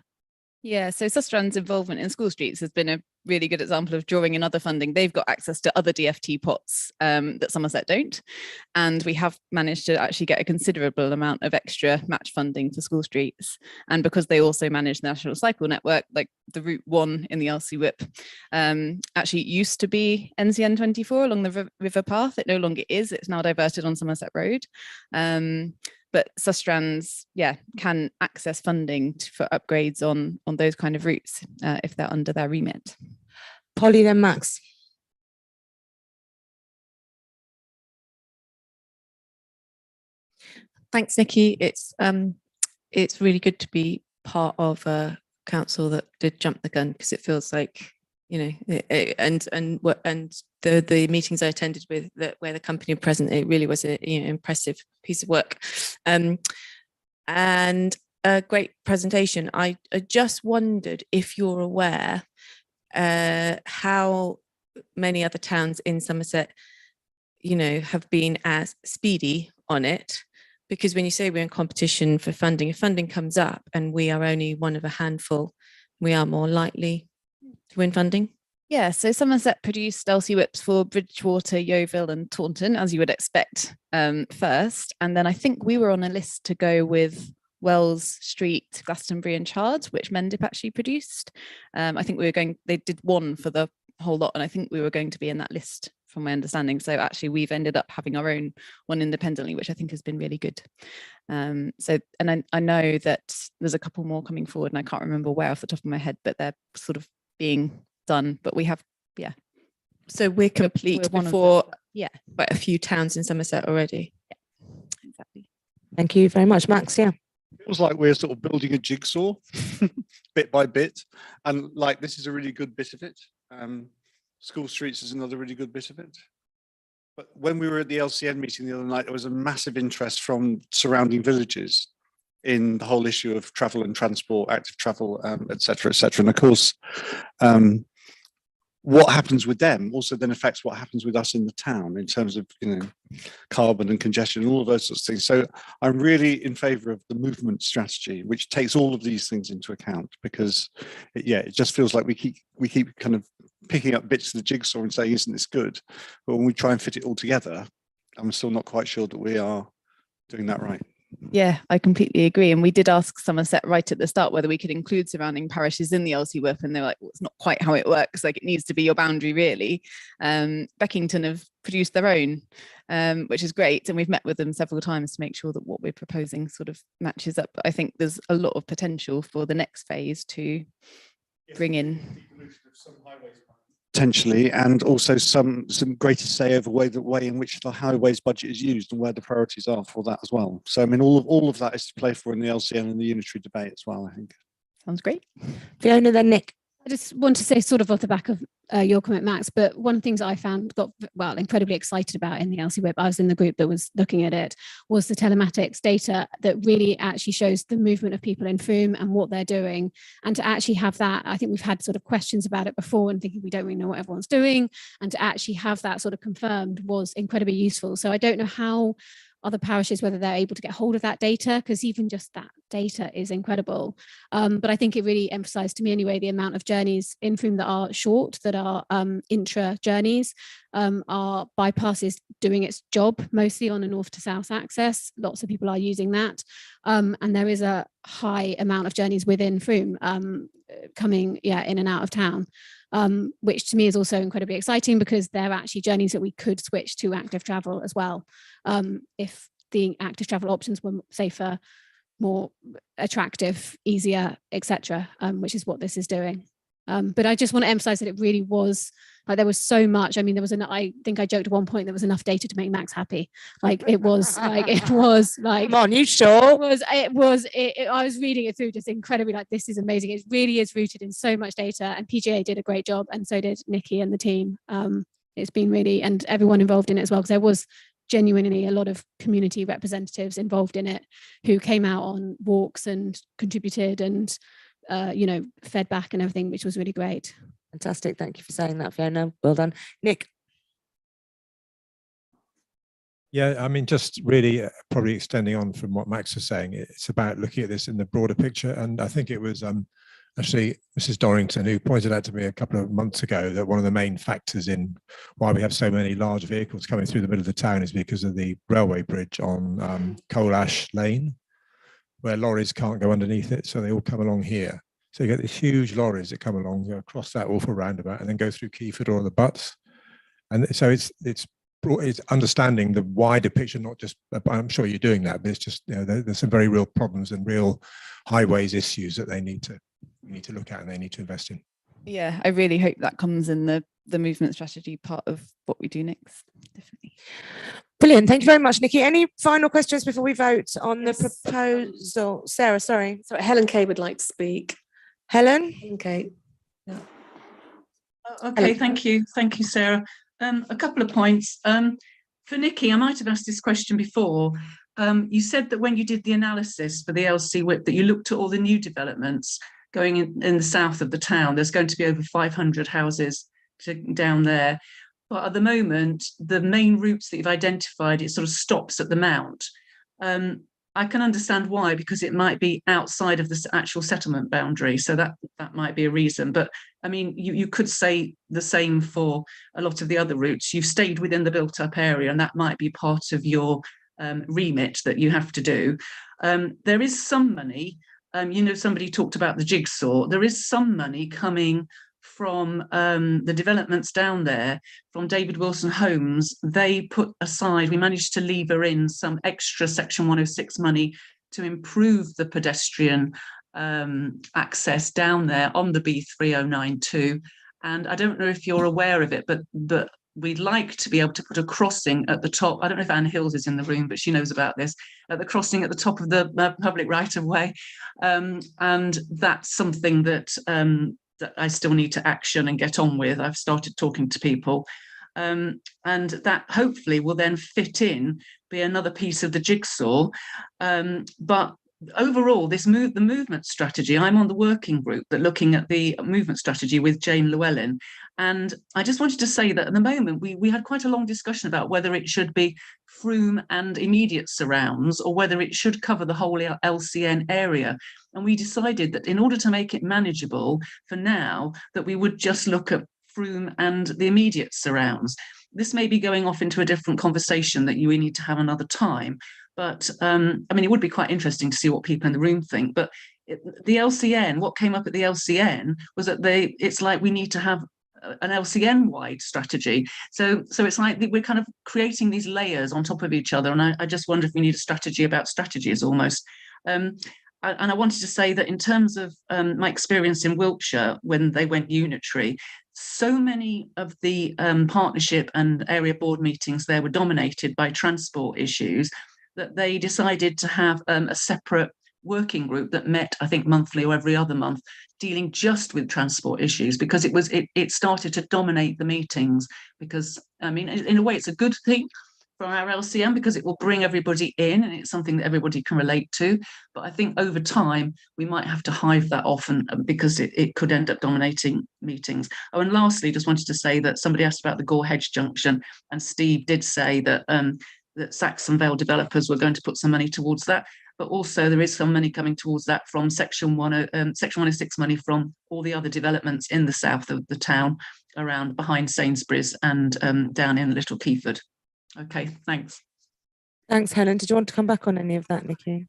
Yeah, so Sustrans' involvement in school streets has been a really good example of drawing in other funding. They've got access to other DFT pots that Somerset don't. And we have managed to actually get a considerable amount of extra match funding for school streets. And because they also manage the National Cycle Network, like the Route 1 in the LC Whip actually used to be NCN 24 along the river path. It no longer is. It's now diverted on Somerset Road. But Sustrans, can access funding for upgrades on those kind of routes if they're under their remit. Polly, then Max. Thanks, Nikki. It's really good to be part of a council that did jump the gun, because it feels like, and the meetings I attended with where the company were present, it really was a impressive piece of work, and a great presentation. I just wondered if you're aware how many other towns in Somerset, have been as speedy on it. Because when you say we're in competition for funding, if funding comes up and we are only one of a handful, we are more likely to win funding. Yeah, so Somerset produced LC Whips for Bridgewater, Yeovil and Taunton, as you would expect, first. And then I think we were on a list to go with Wells Street, Glastonbury and Chard, which Mendip actually produced. I think they did one for the whole lot, and I think we were going to be in that list from my understanding. So actually we've ended up having our own one independently, which I think has been really good. And I know that there's a couple more coming forward, and I can't remember where off the top of my head, but they're sort of being done. But we have, So we're complete before quite a few towns in Somerset already. Yeah, exactly. Thank you very much, Max. Yeah. It was like we're sort of building a jigsaw bit by bit, and like this is a really good bit of it. School streets is another really good bit of it. But when we were at the LCN meeting the other night, there was a massive interest from surrounding villages in the whole issue of travel and transport, active travel, et cetera, et cetera. And of course, what happens with them also then affects what happens with us in the town in terms of, carbon and congestion and all of those sorts of things. So I'm really in favour of the movement strategy, which takes all of these things into account, because it just feels like we keep kind of picking up bits of the jigsaw and saying, isn't this good? But when we try and fit it all together, I'm still not quite sure that we are doing that right. Yeah, I completely agree. And we did ask Somerset right at the start whether we could include surrounding parishes in the LC Whip, and they were like, well, it's not quite how it works. Like, it needs to be your boundary, really. Beckington have produced their own, which is great. And we've met with them several times to make sure that what we're proposing sort of matches up. But I think there's a lot of potential for the next phase to bring in. Potentially, and also some greater say over the way in which the highways budget is used and where the priorities are for that as well. So I mean, all of that is to play for in the LCN and the unitary debate as well, I think. Sounds great. Fiona, then Nick. I just want to say, sort of off the back of your comment, Max, but one of the things I found incredibly excited about in the LC Whip, I was in the group that was looking at it, was the telematics data that really actually shows the movement of people in Frome and what they're doing. And to actually have that, I think we've had sort of questions about it before and thinking we don't really know what everyone's doing. And to actually have that sort of confirmed was incredibly useful. So I don't know how other parishes, whether they're able to get hold of that data, because even just that data is incredible. But I think it really emphasised, to me anyway, the amount of journeys in Frome that are short, that are intra journeys, are bypasses doing its job mostly on a north to south access. Lots of people are using that. And there is a high amount of journeys within Frome. coming in and out of town, which to me is also incredibly exciting because they're actually journeys that we could switch to active travel as well, if the active travel options were safer, more attractive, easier, etc., which is what this is doing. But I just want to emphasize that it really was like there was so much. I mean, there was I think I joked at one point there was enough data to make Max happy. Like it was like come on, you sure? I was reading it through just incredibly like this is amazing. It really is rooted in so much data, and PGA did a great job, and so did Nikki and the team. It's been really, and everyone involved in it as well, because there was genuinely a lot of community representatives involved in it who came out on walks and contributed and fed back and everything, which was really great. Fantastic. Thank you for saying that, Fiona. Well done. Nick. Yeah, I mean, just really probably extending on from what Max was saying, it's about looking at this in the broader picture. And I think it was actually Mrs. Dorrington who pointed out to me a couple of months ago that one of the main factors in why we have so many large vehicles coming through the middle of the town is because of the railway bridge on Coal Ash Lane, where lorries can't go underneath it. So they all come along here. So you get these huge lorries that come along, across that awful roundabout and then go through Keyford or the Butts. And so it's understanding the wider picture, not just, I'm sure you're doing that, but it's just, there's some very real problems and real highways issues that we need to look at and they need to invest in. Yeah, I really hope that comes in the movement strategy part of what we do next. Definitely. Brilliant. Thank you very much, Nikki. Any final questions before we vote on the proposal? Sarah, sorry. Sorry, Helen Kay would like to speak. Helen? Okay. Yeah. Okay, thank you. Thank you, Sarah. A couple of points. For Nikki, I might have asked this question before. You said that when you did the analysis for the LC WIP that you looked at all the new developments going in the south of the town. There's going to be over 500 houses down there. But at the moment, the main routes that you've identified, it sort of stops at the Mount. I can understand why, because it might be outside of the actual settlement boundary. So that might be a reason. But I mean, you could say the same for a lot of the other routes. You've stayed within the built up area, and that might be part of your remit that you have to do. There is some money, somebody talked about the jigsaw. There is some money coming from the developments down there, from David Wilson Homes. They put aside, we managed to lever in some extra Section 106 money to improve the pedestrian access down there on the B3092. And I don't know if you're aware of it, but we'd like to be able to put a crossing at the top. I don't know if Anne Hills is in the room, but she knows about this, at the crossing at the top of the public right of way. And that's something that I still need to action and get on with. I've started talking to people, and that hopefully will then fit in, be another piece of the jigsaw. But overall, the movement strategy, I'm on the working group that looking at the movement strategy with Jane Llewellyn. And I just wanted to say that at the moment, we had quite a long discussion about whether it should be Frome and immediate surrounds or whether it should cover the whole LCN area. And we decided that in order to make it manageable for now, that we would just look at Frome and the immediate surrounds. This may be going off into a different conversation that you need to have another time. But I mean, it would be quite interesting to see what people in the room think. But the LCN, what came up at the LCN was that it's like we need to have an LCN wide strategy. So it's like we're kind of creating these layers on top of each other. And I just wonder if we need a strategy about strategies almost. And I wanted to say that in terms of my experience in Wiltshire, when they went unitary, so many of the partnership and area board meetings there were dominated by transport issues that they decided to have a separate working group that met, I think, monthly or every other month, dealing just with transport issues, because it started to dominate the meetings. Because I mean, in a way, it's a good thing for our LCM because it will bring everybody in and it's something that everybody can relate to. But I think over time we might have to hive that off, and because it could end up dominating meetings. Oh, and lastly, just wanted to say that somebody asked about the Gore Hedge junction, and Steve did say that that Saxon Vale developers were going to put some money towards that. But also there is some money coming towards that from Section 106 money from all the other developments in the south of the town, around behind Sainsbury's and down in Little Keyford. Okay, thanks. Thanks, Helen. Did you want to come back on any of that, Nikki?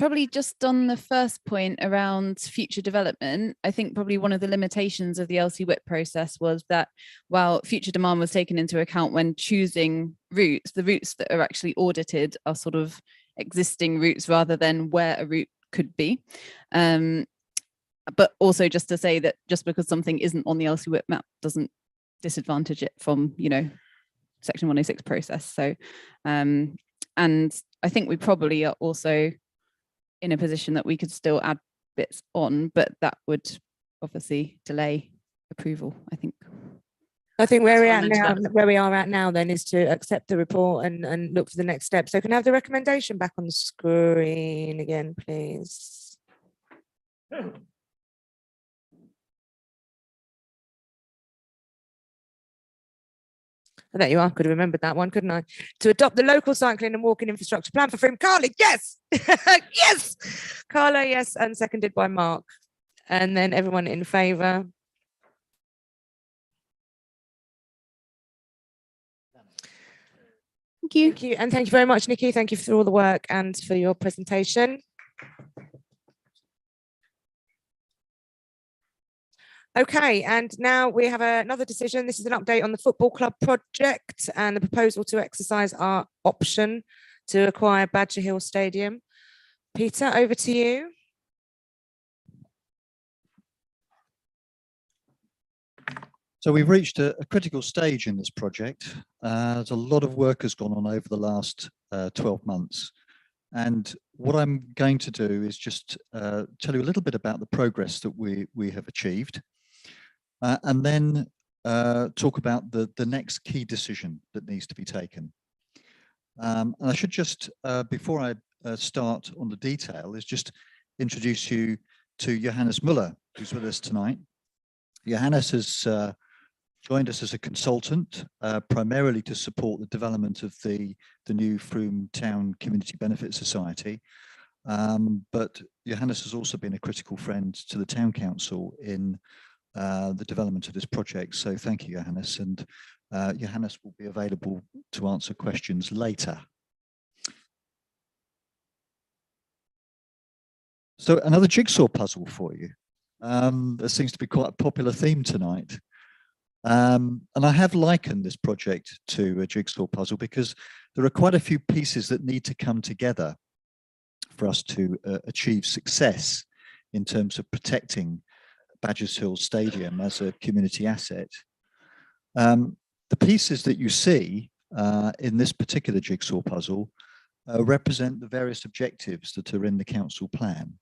Probably just on the first point around future development, I think probably one of the limitations of the LC WIP process was that while future demand was taken into account when choosing routes, the routes that are actually audited are sort of existing routes rather than where a route could be. But also just to say that just because something isn't on the LC WIP map doesn't disadvantage it from, you know, Section 106 process. So, and I think we probably are also in a position that we could still add bits on, but that would obviously delay approval, I think. I think where we are at now then is to accept the report and look for the next step. So can I have the recommendation back on the screen again, please? There you are. Could have remembered that one, couldn't I? To adopt the local cycling and walking infrastructure plan for Frome. Carly, yes, yes. Carla, yes, and seconded by Mark. And then everyone in favour. Thank you. Thank you, and thank you very much, Nikki. Thank you for all the work and for your presentation. Okay, and now we have another decision. This is an update on the football club project and the proposal to exercise our option to acquire Badger Hill Stadium. Peter, over to you. So we've reached a critical stage in this project. There's a lot of work has gone on over the last 12 months. And what I'm going to do is just tell you a little bit about the progress that we have achieved. And then talk about the next key decision that needs to be taken. And I should just, before I start on the detail, is just introduce you to Johannes Muller, who's with us tonight. Johannes has joined us as a consultant, primarily to support the development of the new Frome Town Community Benefit Society. But Johannes has also been a critical friend to the Town Council in the development of this project. So thank you, Johannes. And Johannes will be available to answer questions later. So another jigsaw puzzle for you. There seems to be quite a popular theme tonight. And I have likened this project to a jigsaw puzzle because there are quite a few pieces that need to come together for us to achieve success in terms of protecting Badgers Hill Stadium as a community asset. The pieces that you see in this particular jigsaw puzzle represent the various objectives that are in the council plan.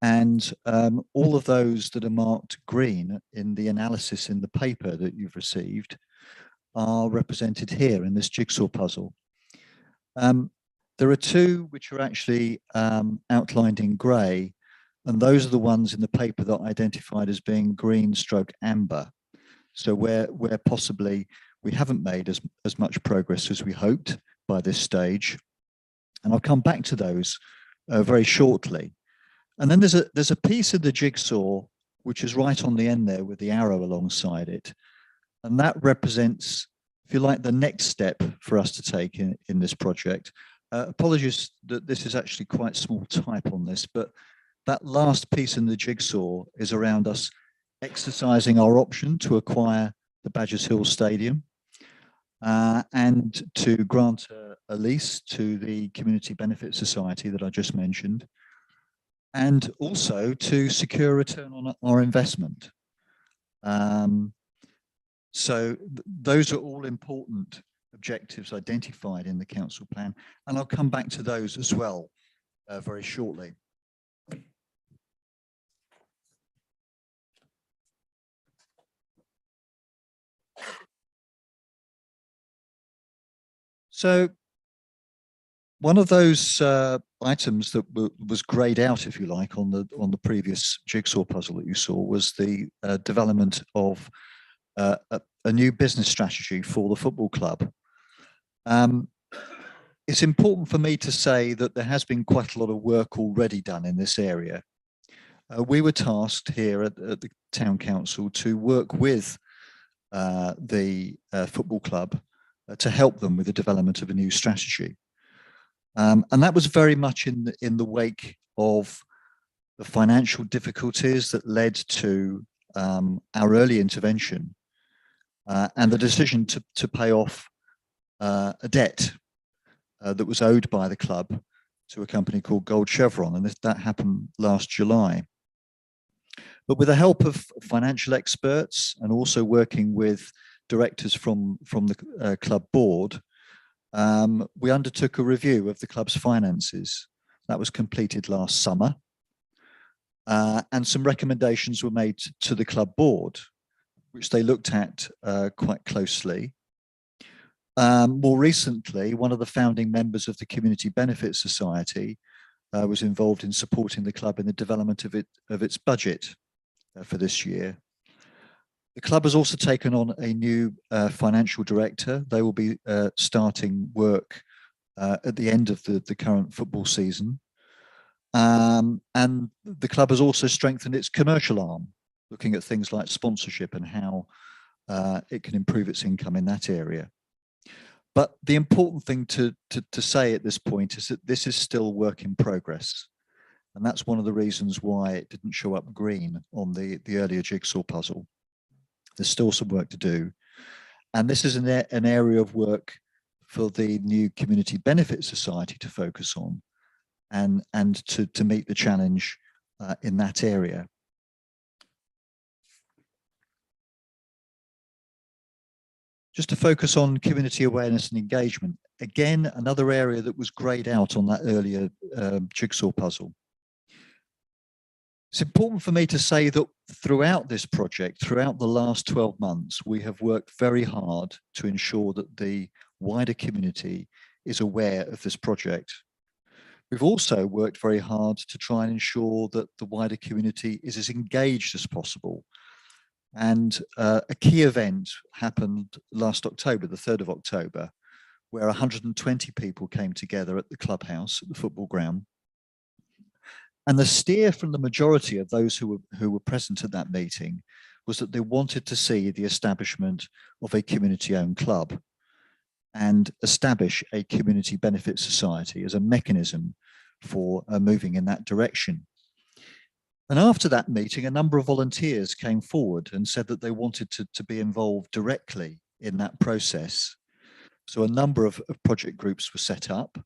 And all of those that are marked green in the analysis in the paper that you've received are represented here in this jigsaw puzzle. There are two which are actually outlined in grey, and those are the ones in the paper that are identified as being green stroke amber. So where possibly we haven't made as much progress as we hoped by this stage. And I'll come back to those very shortly. And then there's a piece of the jigsaw which is right on the end there with the arrow alongside it. And that represents, if you like, the next step for us to take in this project. Apologies that this is actually quite small type on this, but that last piece in the jigsaw is around us exercising our option to acquire the Badgers Hill Stadium and to grant a lease to the Community Benefit Society that I just mentioned, and also to secure a return on our investment. So those are all important objectives identified in the council plan, and I'll come back to those as well very shortly. So one of those items that was grayed out, if you like, on the previous jigsaw puzzle that you saw was the development of a new business strategy for the football club. It's important for me to say that there has been quite a lot of work already done in this area. We were tasked here at the Town Council to work with the football club to help them with the development of a new strategy. And that was very much in the wake of the financial difficulties that led to our early intervention and the decision to pay off a debt that was owed by the club to a company called Gold Chevron, and that happened last July. But with the help of financial experts and also working with directors from the club board, we undertook a review of the club's finances. That was completed last summer. And some recommendations were made to the club board, which they looked at quite closely. More recently, one of the founding members of the Community Benefit Society was involved in supporting the club in the development of its budget for this year. The club has also taken on a new financial director. They will be starting work at the end of the current football season. And the club has also strengthened its commercial arm, looking at things like sponsorship and how it can improve its income in that area. But the important thing to say at this point is that this is still work in progress. And that's one of the reasons why it didn't show up green on the earlier jigsaw puzzle. There's still some work to do. And this is an area of work for the new Community Benefit Society to focus on and to meet the challenge in that area. Just to focus on community awareness and engagement. Again, another area that was grayed out on that earlier jigsaw puzzle. It's important for me to say that throughout this project, throughout the last 12 months, we have worked very hard to ensure that the wider community is aware of this project. We've also worked very hard to try and ensure that the wider community is as engaged as possible. And a key event happened last October, the 3rd of October, where 120 people came together at the clubhouse, at the football ground. And the steer from the majority of those who were present at that meeting was that they wanted to see the establishment of a community-owned club and establish a community benefit society as a mechanism for moving in that direction. And after that meeting, a number of volunteers came forward and said that they wanted to be involved directly in that process. So a number of project groups were set up,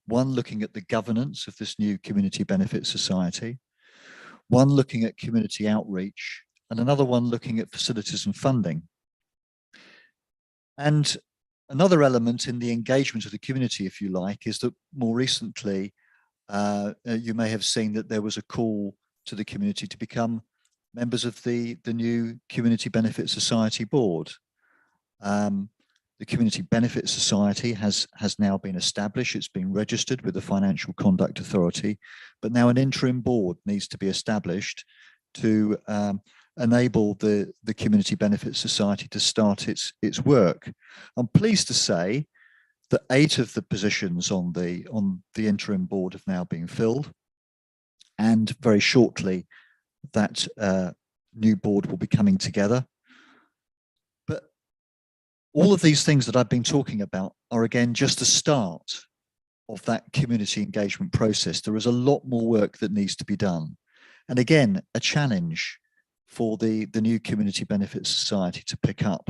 one looking at the governance of this new community benefit society, one looking at community outreach, and another one looking at facilities and funding. And another element in the engagement of the community, if you like, is that more recently, you may have seen that there was a call to the community to become members of the new Community Benefit Society board. The Community Benefit Society has now been established. It's been registered with the Financial Conduct Authority, but now an interim board needs to be established to enable the Community Benefit Society to start its work. I'm pleased to say that 8 of the positions on the interim board have now been filled. And very shortly, that new board will be coming together. But all of these things that I've been talking about are, again, just the start of that community engagement process. There is a lot more work that needs to be done. And again, a challenge for the new Community Benefit Society to pick up.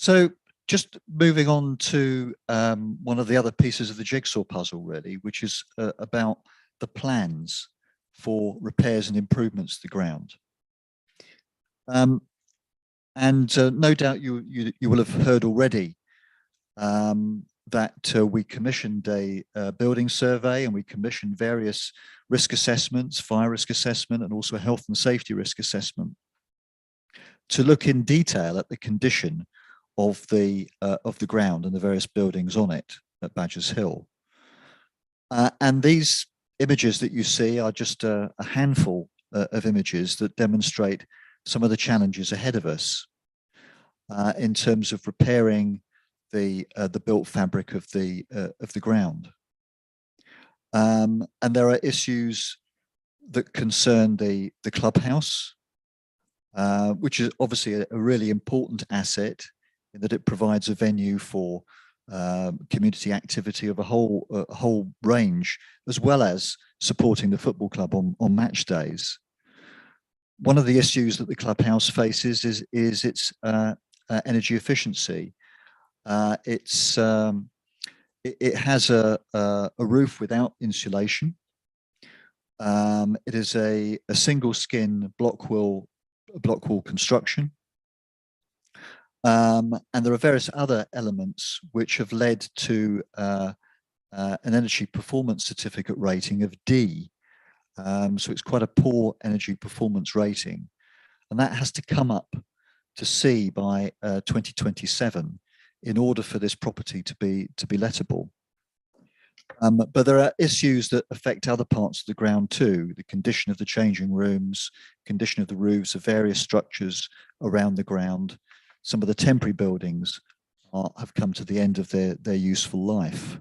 So just moving on to one of the other pieces of the jigsaw puzzle, really, which is about the plans for repairs and improvements to the ground. No doubt you will have heard already that we commissioned a building survey, and we commissioned various risk assessments, fire risk assessment, and also a health and safety risk assessment to look in detail at the condition of the ground and the various buildings on it at Badgers Hill. And these images that you see are just a handful of images that demonstrate some of the challenges ahead of us in terms of repairing the built fabric of the ground. And there are issues that concern the clubhouse, which is obviously a really important asset in that it provides a venue for community activity of a whole range, as well as supporting the football club on match days. One of the issues that the clubhouse faces is its energy efficiency. It has a roof without insulation. It is a single skin block wall construction. And there are various other elements which have led to an energy performance certificate rating of D. So it's quite a poor energy performance rating. And that has to come up to C by 2027 in order for this property to be lettable. But there are issues that affect other parts of the ground too. The condition of the changing rooms, condition of the roofs of various structures around the ground. Some of the temporary buildings have come to the end of their useful life.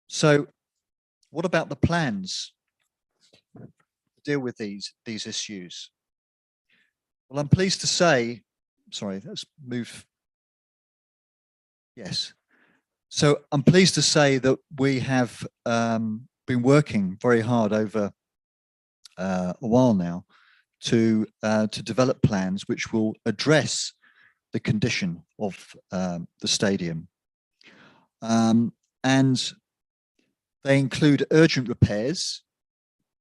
So what about the plans to deal with these issues? Well, I'm pleased to say, sorry, let's move. Yes. So I'm pleased to say that we have been working very hard over a while now to develop plans which will address the condition of the stadium. And they include urgent repairs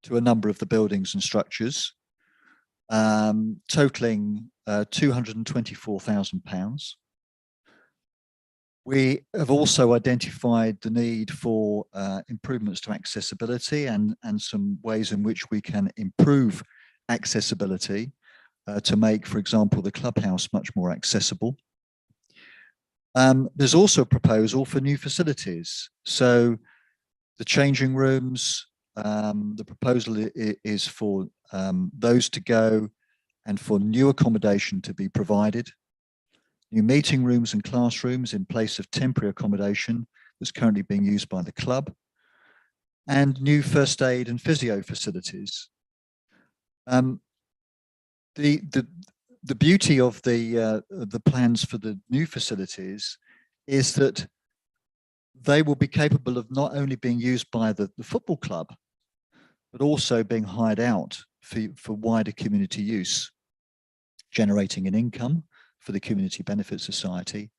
to a number of the buildings and structures, totaling £224,000. We have also identified the need for improvements to accessibility and some ways in which we can improve accessibility to make, for example, the clubhouse much more accessible. There's also a proposal for new facilities. So the changing rooms, the proposal is for those to go and for new accommodation to be provided. New meeting rooms and classrooms in place of temporary accommodation that's currently being used by the club, and new first aid and physio facilities. The beauty of the plans for the new facilities is that they will be capable of not only being used by the football club, but also being hired out for wider community use, generating an income for the Community Benefit Society,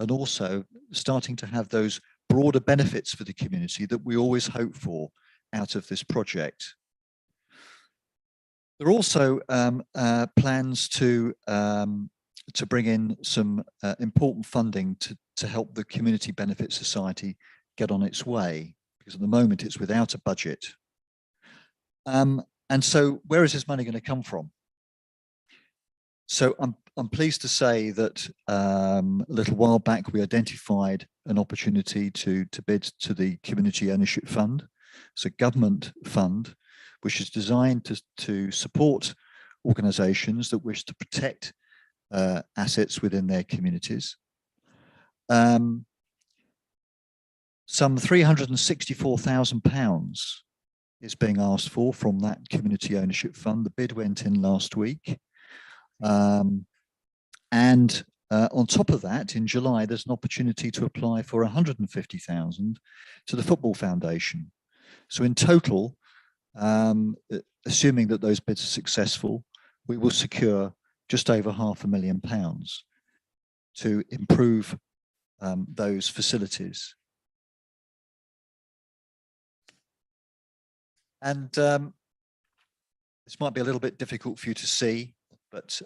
and also starting to have those broader benefits for the community that we always hope for out of this project. There are also plans to bring in some important funding to help the Community Benefit Society get on its way, because at the moment it's without a budget. And so where is this money going to come from? So I'm pleased to say that a little while back we identified an opportunity to bid to the Community Ownership Fund. It's a government fund which is designed to support organisations that wish to protect assets within their communities. Some £364,000 is being asked for from that Community Ownership Fund. The bid went in last week. And on top of that, in July, there's an opportunity to apply for 150,000 to the Football Foundation. So in total, assuming that those bids are successful, we will secure just over £500,000 to improve those facilities. And this might be a little bit difficult for you to see, but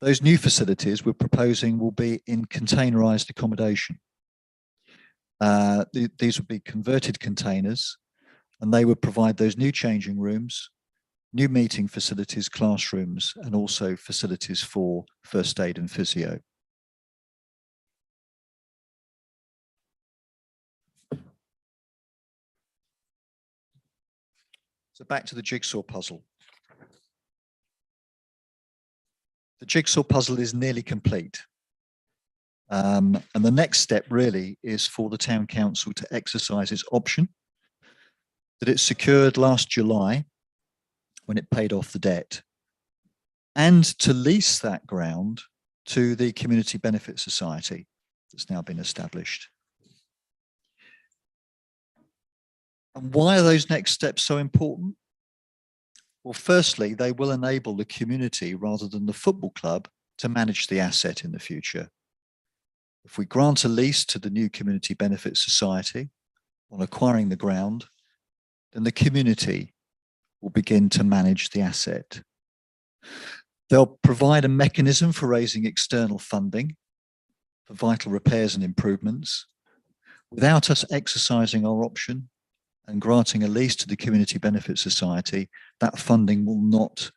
those new facilities we're proposing will be in containerized accommodation. These would be converted containers, and they would provide those new changing rooms, new meeting facilities, classrooms, and also facilities for first aid and physio. So back to the jigsaw puzzle. The jigsaw puzzle is nearly complete. And the next step really is for the town council to exercise its option that it secured last July when it paid off the debt, and to lease that ground to the Community Benefit Society that's now been established. And why are those next steps so important? Well, firstly, they will enable the community rather than the football club to manage the asset in the future. If we grant a lease to the new Community Benefit Society on acquiring the ground, then the community will begin to manage the asset. They'll provide a mechanism for raising external funding for vital repairs and improvements without us exercising our option and granting a lease to the Community Benefit Society. That funding will not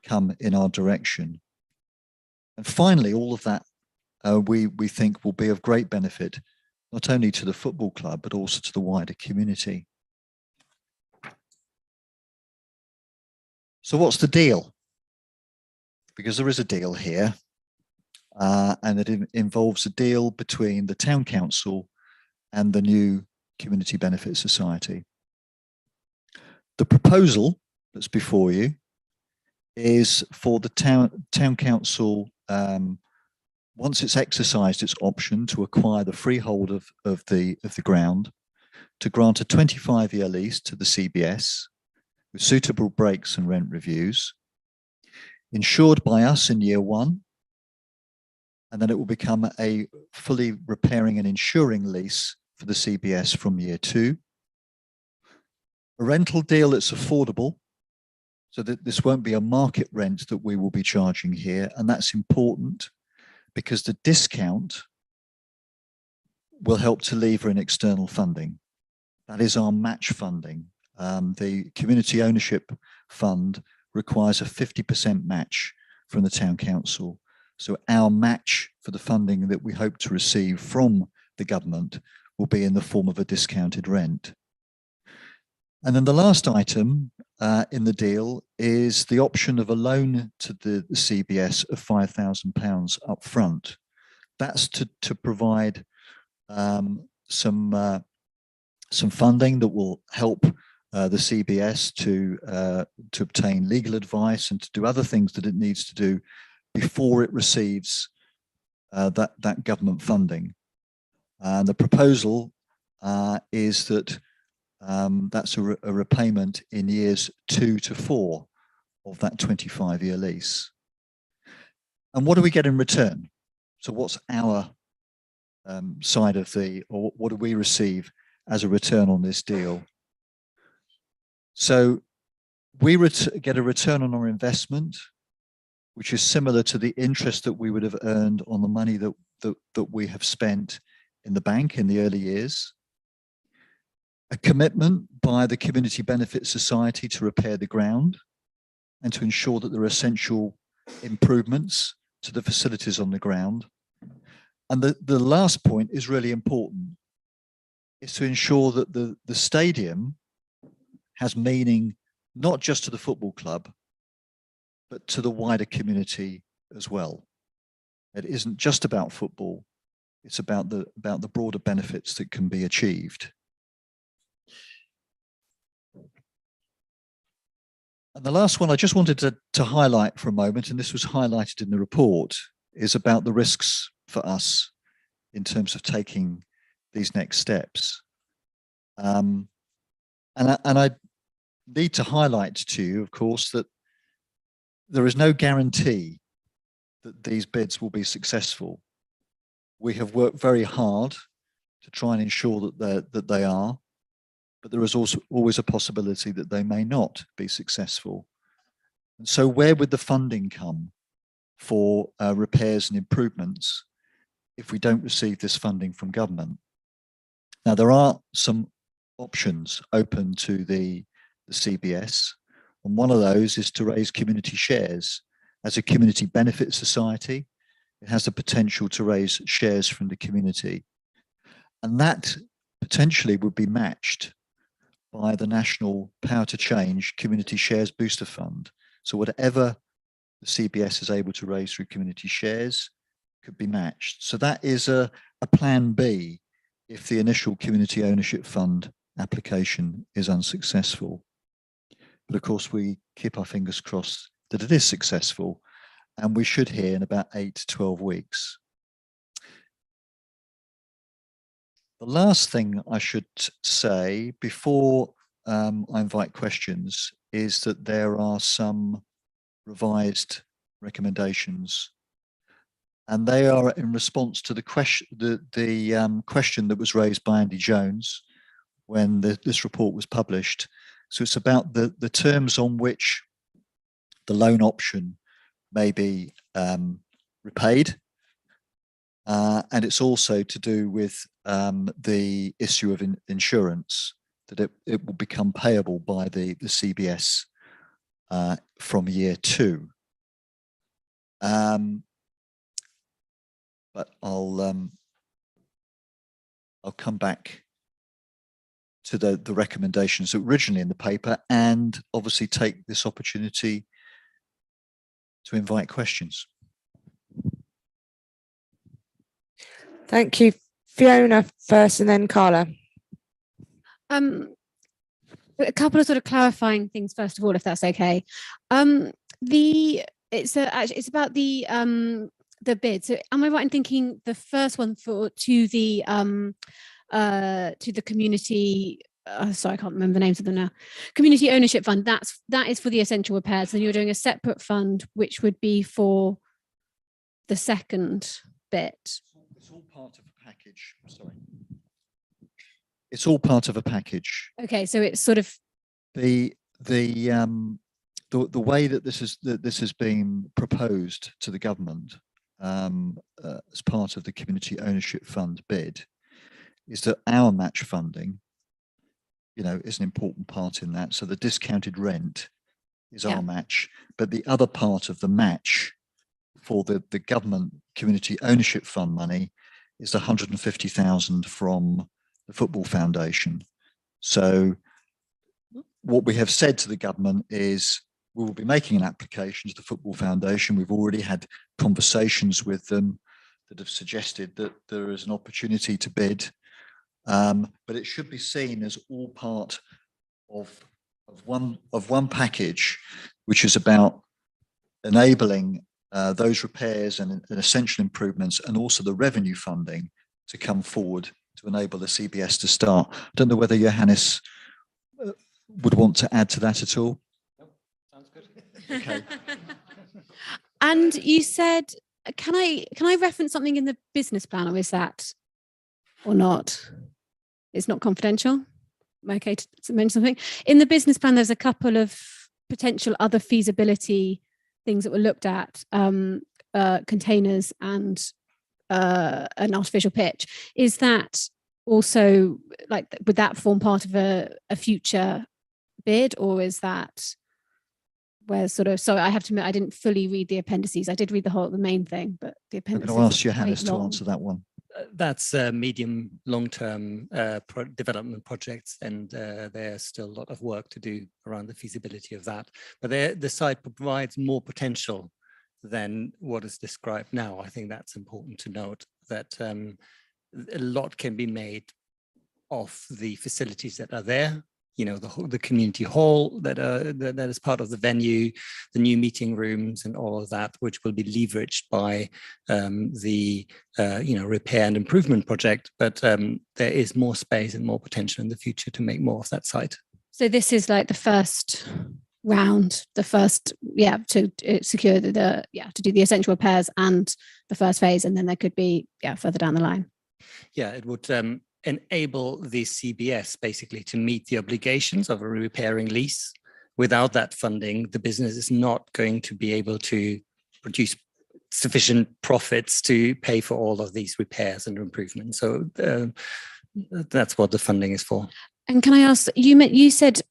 come in our direction. And finally, all of that we think will be of great benefit, not only to the football club, but also to the wider community. So what's the deal? Because there is a deal here, and it involves a deal between the town council and the new Community Benefit Society. The proposal that's before you is for the town council, once it's exercised its option to acquire the freehold of the ground, to grant a 25-year lease to the CBS with suitable breaks and rent reviews, insured by us in year 1, and then it will become a fully repairing and insuring lease for the CBS from year 2. A rental deal that's affordable, so that this won't be a market rent that we will be charging here, and that's important because the discount will help to lever in external funding. That is our match funding. The Community Ownership Fund requires a 50% match from the town council. So our match for the funding that we hope to receive from the government will be in the form of a discounted rent. And then the last item in the deal is the option of a loan to the CBS of £5,000 up front. That's to provide some funding that will help the CBS to obtain legal advice and to do other things that it needs to do before it receives that government funding. And the proposal is that that's a repayment in years 2 to 4 of that 25-year lease. And what do we get in return? So what's our side of or what do we receive as a return on this deal? So we get a return on our investment, which is similar to the interest that we would have earned on the money that we have spent in the bank in the early years. A commitment by the Community Benefit Society to repair the ground and to ensure that there are essential improvements to the facilities on the ground. And the last point is really important, is to ensure that the stadium has meaning not just to the football club, but to the wider community as well. It isn't just about football, it's about the broader benefits that can be achieved. And the last one I just wanted to highlight for a moment, and this was highlighted in the report, is about the risks for us in terms of taking these next steps. And I need to highlight to you, of course, that there is no guarantee that these bids will be successful. We have worked very hard to try and ensure that they are, but there is also always a possibility that they may not be successful. And so where would the funding come for repairs and improvements if we don't receive this funding from government? Now, there are some options open to the CBS, and one of those is to raise community shares. As a community benefit society, it has the potential to raise shares from the community, and that potentially would be matched by the National Power to Change Community Shares Booster Fund. So whatever the CBS is able to raise through community shares could be matched. So that is a plan B if the initial community ownership fund application is unsuccessful. But of course, we keep our fingers crossed that it is successful, and we should hear in about 8 to 12 weeks. The last thing I should say before I invite questions is that there are some revised recommendations, and they are in response to the question, question that was raised by Andy Jones when this report was published. So it's about the terms on which the loan option may be repaid. And it's also to do with the issue of insurance, that it will become payable by the CBS from year 2. But I'll come back to the recommendations originally in the paper, and obviously take this opportunity to invite questions. Thank you. Fiona first and then Carla. A couple of sort of clarifying things first of all, if that's okay. It's about the bid. So am I right in thinking the first one to the community, sorry, I can't remember the names of them now, community ownership fund, that is for the essential repairs, and you're doing a separate fund which would be for the second bit? It's all part of a package. Sorry, it's all part of a package. Okay, so it's sort of the way that this has been proposed to the government as part of the community ownership fund bid is that our match funding, is an important part in that. So the discounted rent is our match, but the other part of the match for the government community ownership fund money is the 150,000 from the Football Foundation. So what we have said to the government is we will be making an application to the Football Foundation. We've already had conversations with them that have suggested that there is an opportunity to bid, but it should be seen as all part of one package, which is about enabling those repairs and essential improvements, and also the revenue funding to come forward to enable the CBS to start. I don't know whether Johannes would want to add to that at all. Sounds good. Okay. And you said, can I reference something in the business plan, or is that, or not? It's not confidential. Am I okay to mention something? In the business plan, there's a couple of potential other feasibility things that were looked at, containers and an artificial pitch. Is that also, would that form part of a future bid, or is that where sort of, sorry, I have to admit, I didn't fully read the appendices. I did read the main thing, but the appendices. I'm going to ask Johannes to answer that one. That's medium, long-term development projects, and there's still a lot of work to do around the feasibility of that. But the site provides more potential than what is described now. I think that's important to note, that a lot can be made of the facilities that are there. The community hall that is part of the venue, the new meeting rooms and all of that, which will be leveraged by the repair and improvement project. But there is more space and more potential in the future to make more of that site. So this is like the first round, to secure to do the essential repairs and the first phase, and then there could be further down the line. Yeah, it would enable the CBS basically to meet the obligations of a repairing lease. Without that funding, the business is not going to be able to produce sufficient profits to pay for all of these repairs and improvements. So that's what the funding is for. And can I ask, you said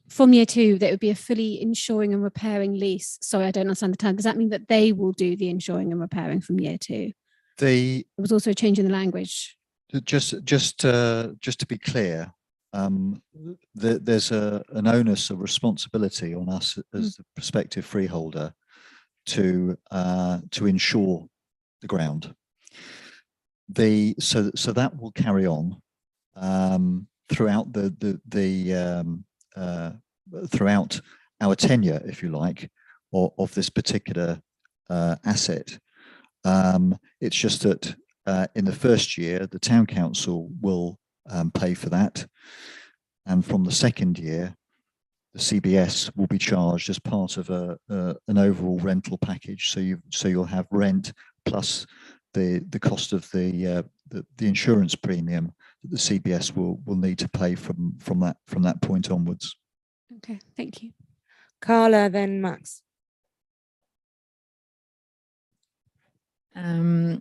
from year 2 that it would be a fully insuring and repairing lease. Sorry, I don't understand the term. Does that mean that they will do the insuring and repairing from year 2? There was also a change in the language. Just to be clear, there's an onus of responsibility on us as the prospective freeholder to insure the ground. so that will carry on throughout throughout our tenure, if you like, of this particular asset. It's just that in the first year, the town council will pay for that, and from the second year, the CBS will be charged as part of an overall rental package. So you'll have rent plus the cost of the insurance premium that the CBS will need to pay from that point onwards. Okay, thank you. Carla, then Max. I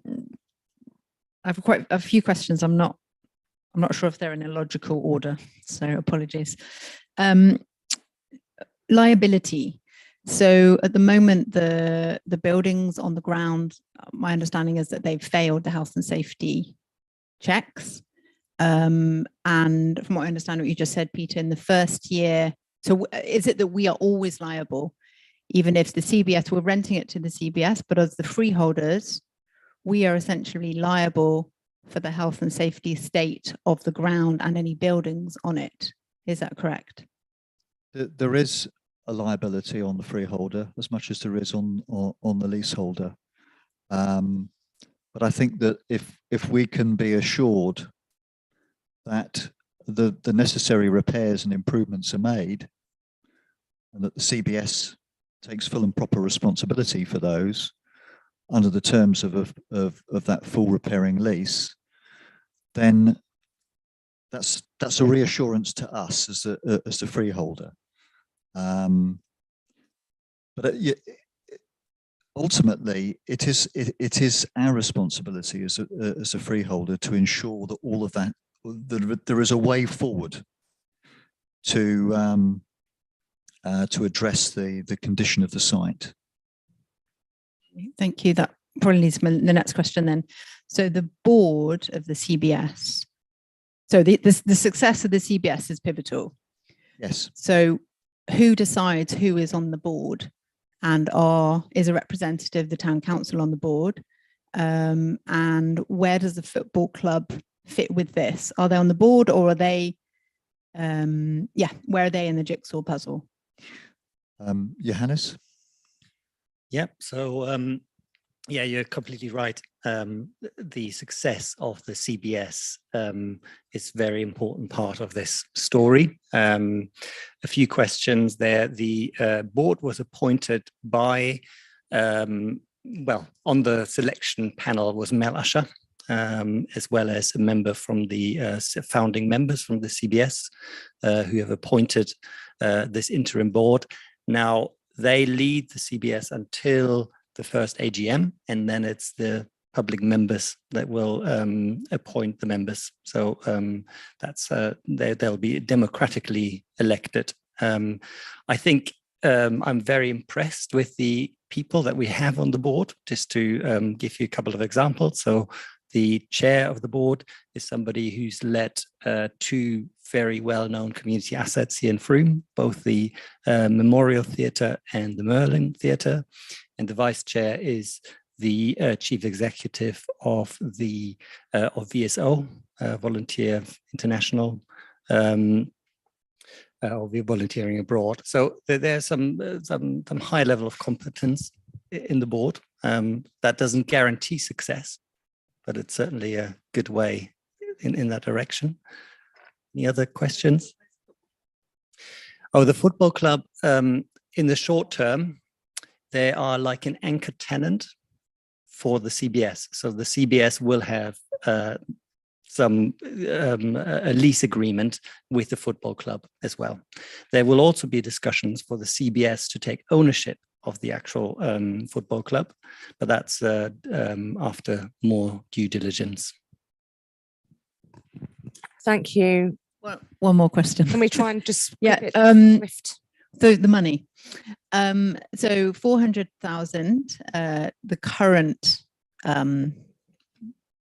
have quite a few questions. I'm not sure if they're in a logical order, so apologies. Liability. So at the moment, the buildings on the ground, my understanding is that they've failed the health and safety checks. And from what I understand, what you just said, Peter, in the first year, so is it that we are always liable, even if the CBS, we're renting it to the CBS, but as the freeholders, we are essentially liable for the health and safety state of the ground and any buildings on it. Is that correct? There is a liability on the freeholder as much as there is on the leaseholder. But I think that if we can be assured that the necessary repairs and improvements are made, and that the CBS takes full and proper responsibility for those under the terms of that full repairing lease, then that's a reassurance to us as the freeholder. But ultimately, it is our responsibility as a freeholder to ensure that all of that there is a way forward to address the condition of the site. Thank you. That probably leads to the next question then. So the board of the CBS, so the success of the CBS is pivotal. Yes. So who decides who is on the board, and is a representative of the town council on the board? And where does the football club fit with this? Are they on the board, or are they, where are they in the jigsaw puzzle? Johannes? Yep. So, yeah, you're completely right. The success of the CBS is a very important part of this story. A few questions there. The board was appointed by, well, on the selection panel was Mel Usher, as well as a member from the founding members from the CBS, who have appointed this interim board. Now, they lead the CBS until the first AGM, and then it's the public members that will appoint the members. So that's they'll be democratically elected. I think I'm very impressed with the people that we have on the board. Just to give you a couple of examples. So the chair of the board is somebody who's led two very well-known community assets here in Frome, both the Memorial Theatre and the Merlin Theatre. And the vice chair is the chief executive of the of VSO, Volunteer International, or we're volunteering abroad. So there's some high level of competence in the board. That doesn't guarantee success, but it's certainly a good way in that direction. Any other questions? Oh, the football club, in the short term, they are like an anchor tenant for the CBS. So the CBS will have a lease agreement with the football club as well. There will also be discussions for the CBS to take ownership of the actual football club, but that's after more due diligence. Thank you. Well, one more question. Can we try and just swift? So the money. So 400,000, the current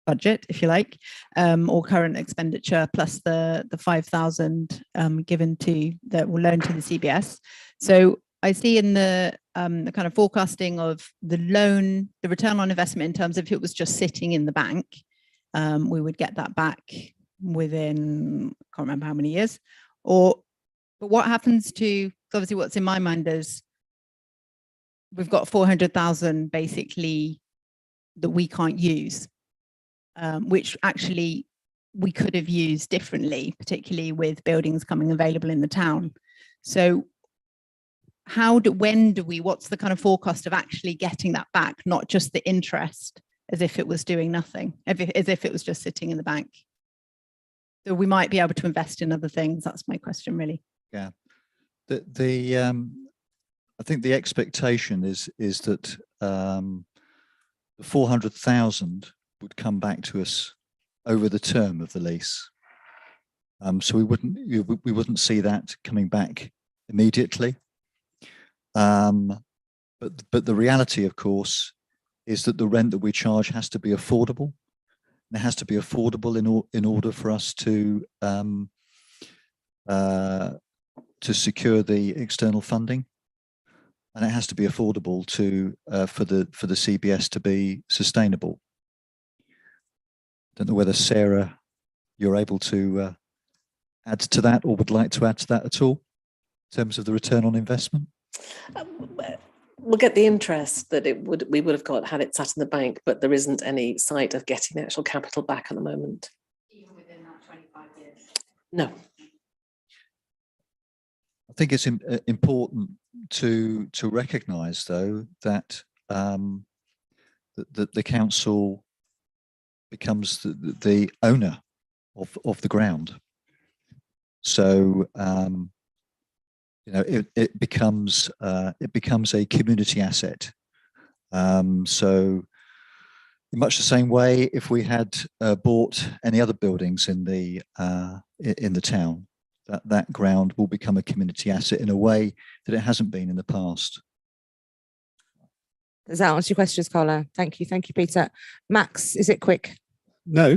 budget, if you like, or current expenditure, plus the 5,000 given that will loan to the CBS. So I see in the kind of forecasting of the loan, the return on investment in terms of if it was just sitting in the bank, we would get that back within, can't remember how many years, but what happens to, obviously what's in my mind is we've got 400,000 basically that we can't use, which actually we could have used differently, particularly with buildings coming available in the town. So what's the kind of forecast of actually getting that back, not just the interest as if it was doing nothing, as if it was just sitting in the bank? So we might be able to invest in other things. That's my question, really. Yeah. I think the expectation is that the 400,000 would come back to us over the term of the lease. So we wouldn't see that coming back immediately. But the reality, of course, is that the rent that we charge has to be affordable. And it has to be affordable in order for us to secure the external funding, and it has to be affordable for the CBS to be sustainable. Don't know whether Sarah, you're able to add to that, or would like to add to that at all in terms of the return on investment. We'll get the interest that we would have got had it sat in the bank, but there isn't any sight of getting the actual capital back at the moment. Even within that 25 years? No. I think it's important to recognise, though, that the council becomes the owner of the ground. So it becomes a community asset. So in much the same way, if we had bought any other buildings in the town, that ground will become a community asset in a way that it hasn't been in the past. Does that answer your questions, Carla? Thank you, Peter. Max, is it quick? No.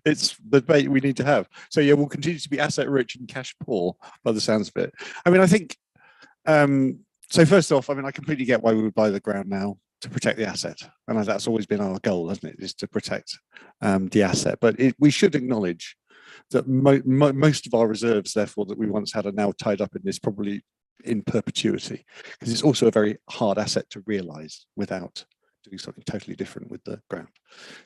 It's the debate we need to have. So yeah, we'll continue to be asset rich and cash poor by the sounds of it. I mean, I think, so first off, I mean, I completely get why we would buy the ground now, to protect the asset. And that's always been our goal, hasn't it, is to protect the asset. But we should acknowledge that most of our reserves, therefore, that we once had are now tied up in this, probably in perpetuity, because it's also a very hard asset to realise without doing something totally different with the ground.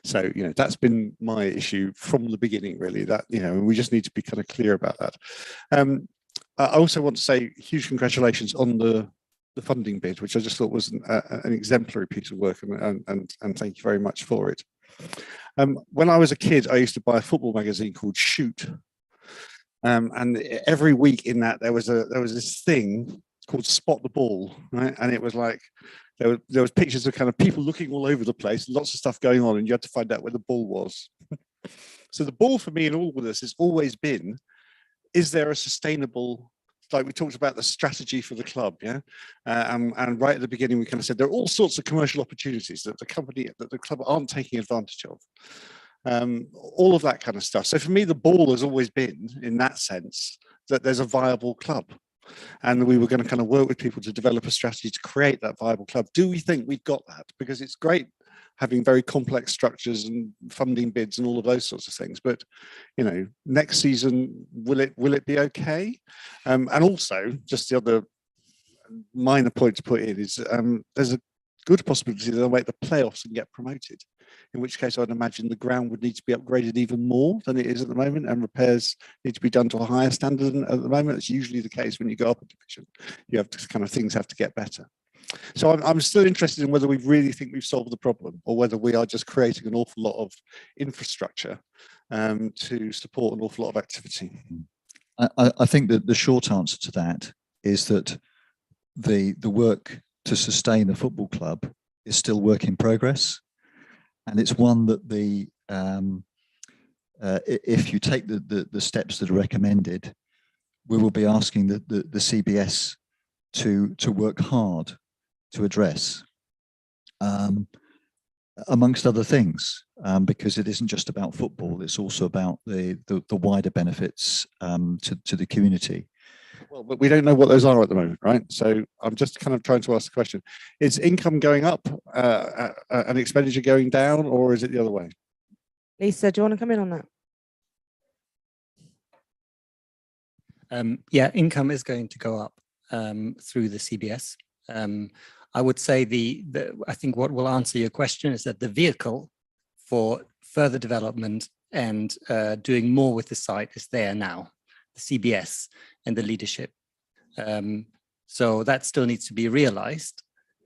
So, that's been my issue from the beginning, really, that, we just need to be kind of clear about that. I also want to say huge congratulations on the funding bid, which I just thought was an exemplary piece of work, and thank you very much for it. When I was a kid, I used to buy a football magazine called Shoot. And every week in that, there was this thing called Spot the Ball, right? And it was like, there was pictures of kind of people looking all over the place, lots of stuff going on, and you had to find out where the ball was. So the ball for me in all of this has always been, is there a sustainable, like we talked about the strategy for the club, yeah? And right at the beginning, we kind of said there are all sorts of commercial opportunities that the club aren't taking advantage of. All of that kind of stuff. So for me, the ball has always been, in that sense, that there's a viable club. And we were going to kind of work with people to develop a strategy to create that viable club. Do we think we've got that? Because it's great having very complex structures and funding bids and all of those sorts of things. But, next season, will it be okay? And also, just the other minor point to put in is there's a good possibility that they'll make the playoffs and get promoted, in which case I'd imagine the ground would need to be upgraded even more than it is at the moment, and repairs need to be done to a higher standard than at the moment. It's usually the case when you go up a division. You have to things have to get better. So I'm still interested in whether we really think we've solved the problem, or whether we are just creating an awful lot of infrastructure to support an awful lot of activity. I think that the short answer to that is that the work to sustain the football club is still work in progress, and it's one that if you take the steps that are recommended, we will be asking the CBS to work hard to address, amongst other things, because it isn't just about football, it's also about the wider benefits to the community. Well, but we don't know what those are at the moment, right? So I'm just kind of trying to ask the question: is income going up and expenditure going down, or is it the other way? Lisa, do you want to come in on that? Yeah, income is going to go up through the CBS. I would say I think what will answer your question is that the vehicle for further development and doing more with the site is there now, the CBS and the leadership. So that still needs to be realized,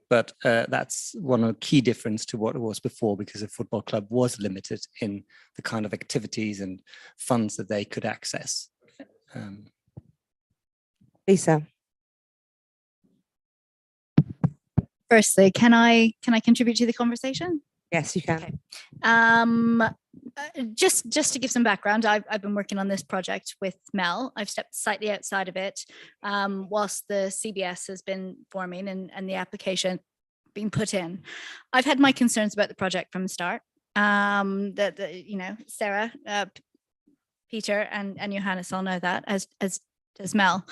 but that's one of the key difference to what it was before, because the football club was limited in the kind of activities and funds that they could access. Lisa. Firstly, can I contribute to the conversation? Yes, you can. Okay. Just to give some background, I've been working on this project with Mel. I've stepped slightly outside of it whilst the CBS has been forming and the application being put in. I've had my concerns about the project from the start. Sarah, Peter, and Johannes all know that, as does Mel.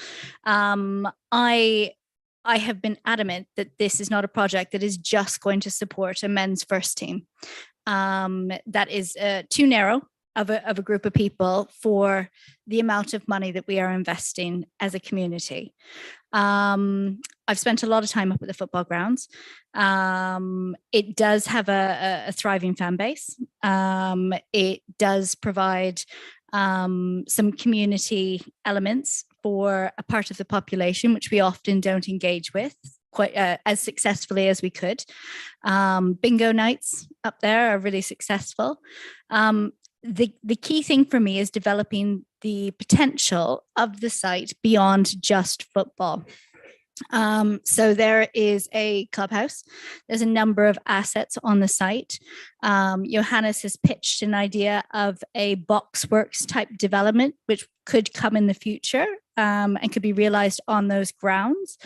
I have been adamant that this is not a project that is just going to support a men's first team. That is too narrow of a group of people for the amount of money that we are investing as a community. I've spent a lot of time up at the football grounds. It does have a thriving fan base. It does provide some community elements for a part of the population, which we often don't engage with quite as successfully as we could. Bingo nights up there are really successful. The key thing for me is developing the potential of the site beyond just football. So there is a clubhouse. There's a number of assets on the site. Johannes has pitched an idea of a Boxworks type development, which could come in the future and could be realized on those grounds.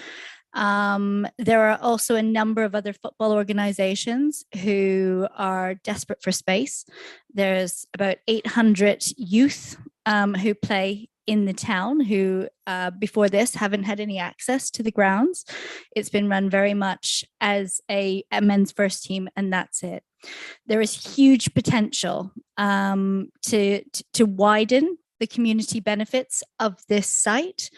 There are also a number of other football organizations who are desperate for space. There's about 800 youth who play in the town who before this haven't had any access to the grounds. It's been run very much as a men's first team, and that's it. There is huge potential to widen the community benefits of this site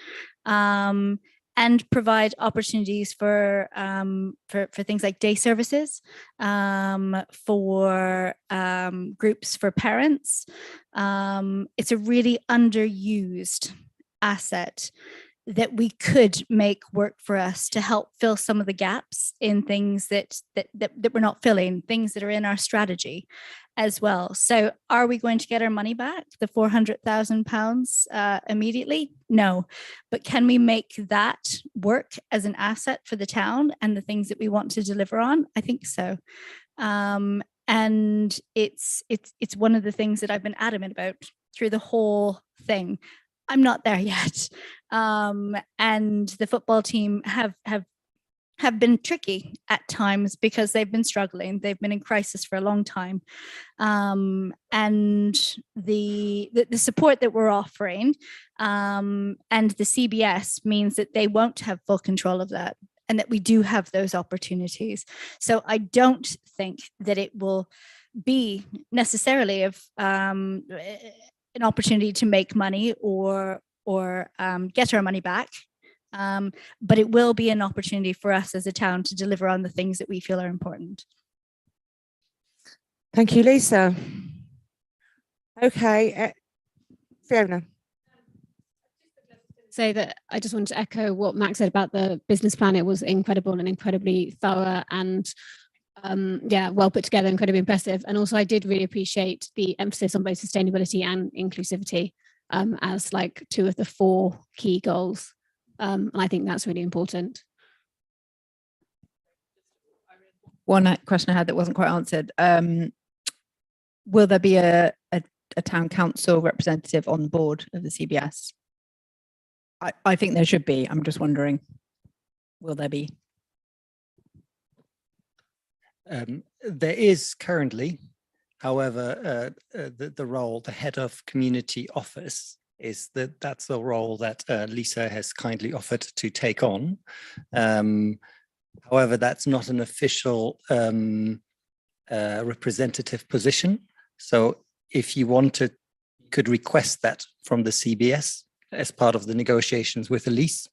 and provide opportunities for things like day services, for groups for parents. It's a really underused asset that we could make work for us to help fill some of the gaps in things that we're not filling, things that are in our strategy as well. So are we going to get our money back, the £400,000 immediately? No, but can we make that work as an asset for the town and the things that we want to deliver on? I think so. And it's one of the things that I've been adamant about through the whole thing. I'm not there yet. And the football team have been tricky at times because they've been struggling. They've been in crisis for a long time. And the support that we're offering and the CBS means that they won't have full control of that and that we do have those opportunities. So I don't think that it will be necessarily of an opportunity to make money or get our money back. But it will be an opportunity for us as a town to deliver on the things that we feel are important. Thank you, Lisa. Okay, Fiona. Say that I just wanted to echo what Max said about the business plan. It was incredible and incredibly thorough and well put together, incredibly impressive. And also I did really appreciate the emphasis on both sustainability and inclusivity as like two of the 4 key goals. And I think that's really important. One question I had that wasn't quite answered. Will there be a town council representative on the board of the CBS? I think there should be. I'm just wondering, will there be? There is currently, however, the role, the head of community office is that that's the role that Lisa has kindly offered to take on. However, that's not an official representative position. So if you wanted, you could request that from the CBS as part of the negotiations with Elise.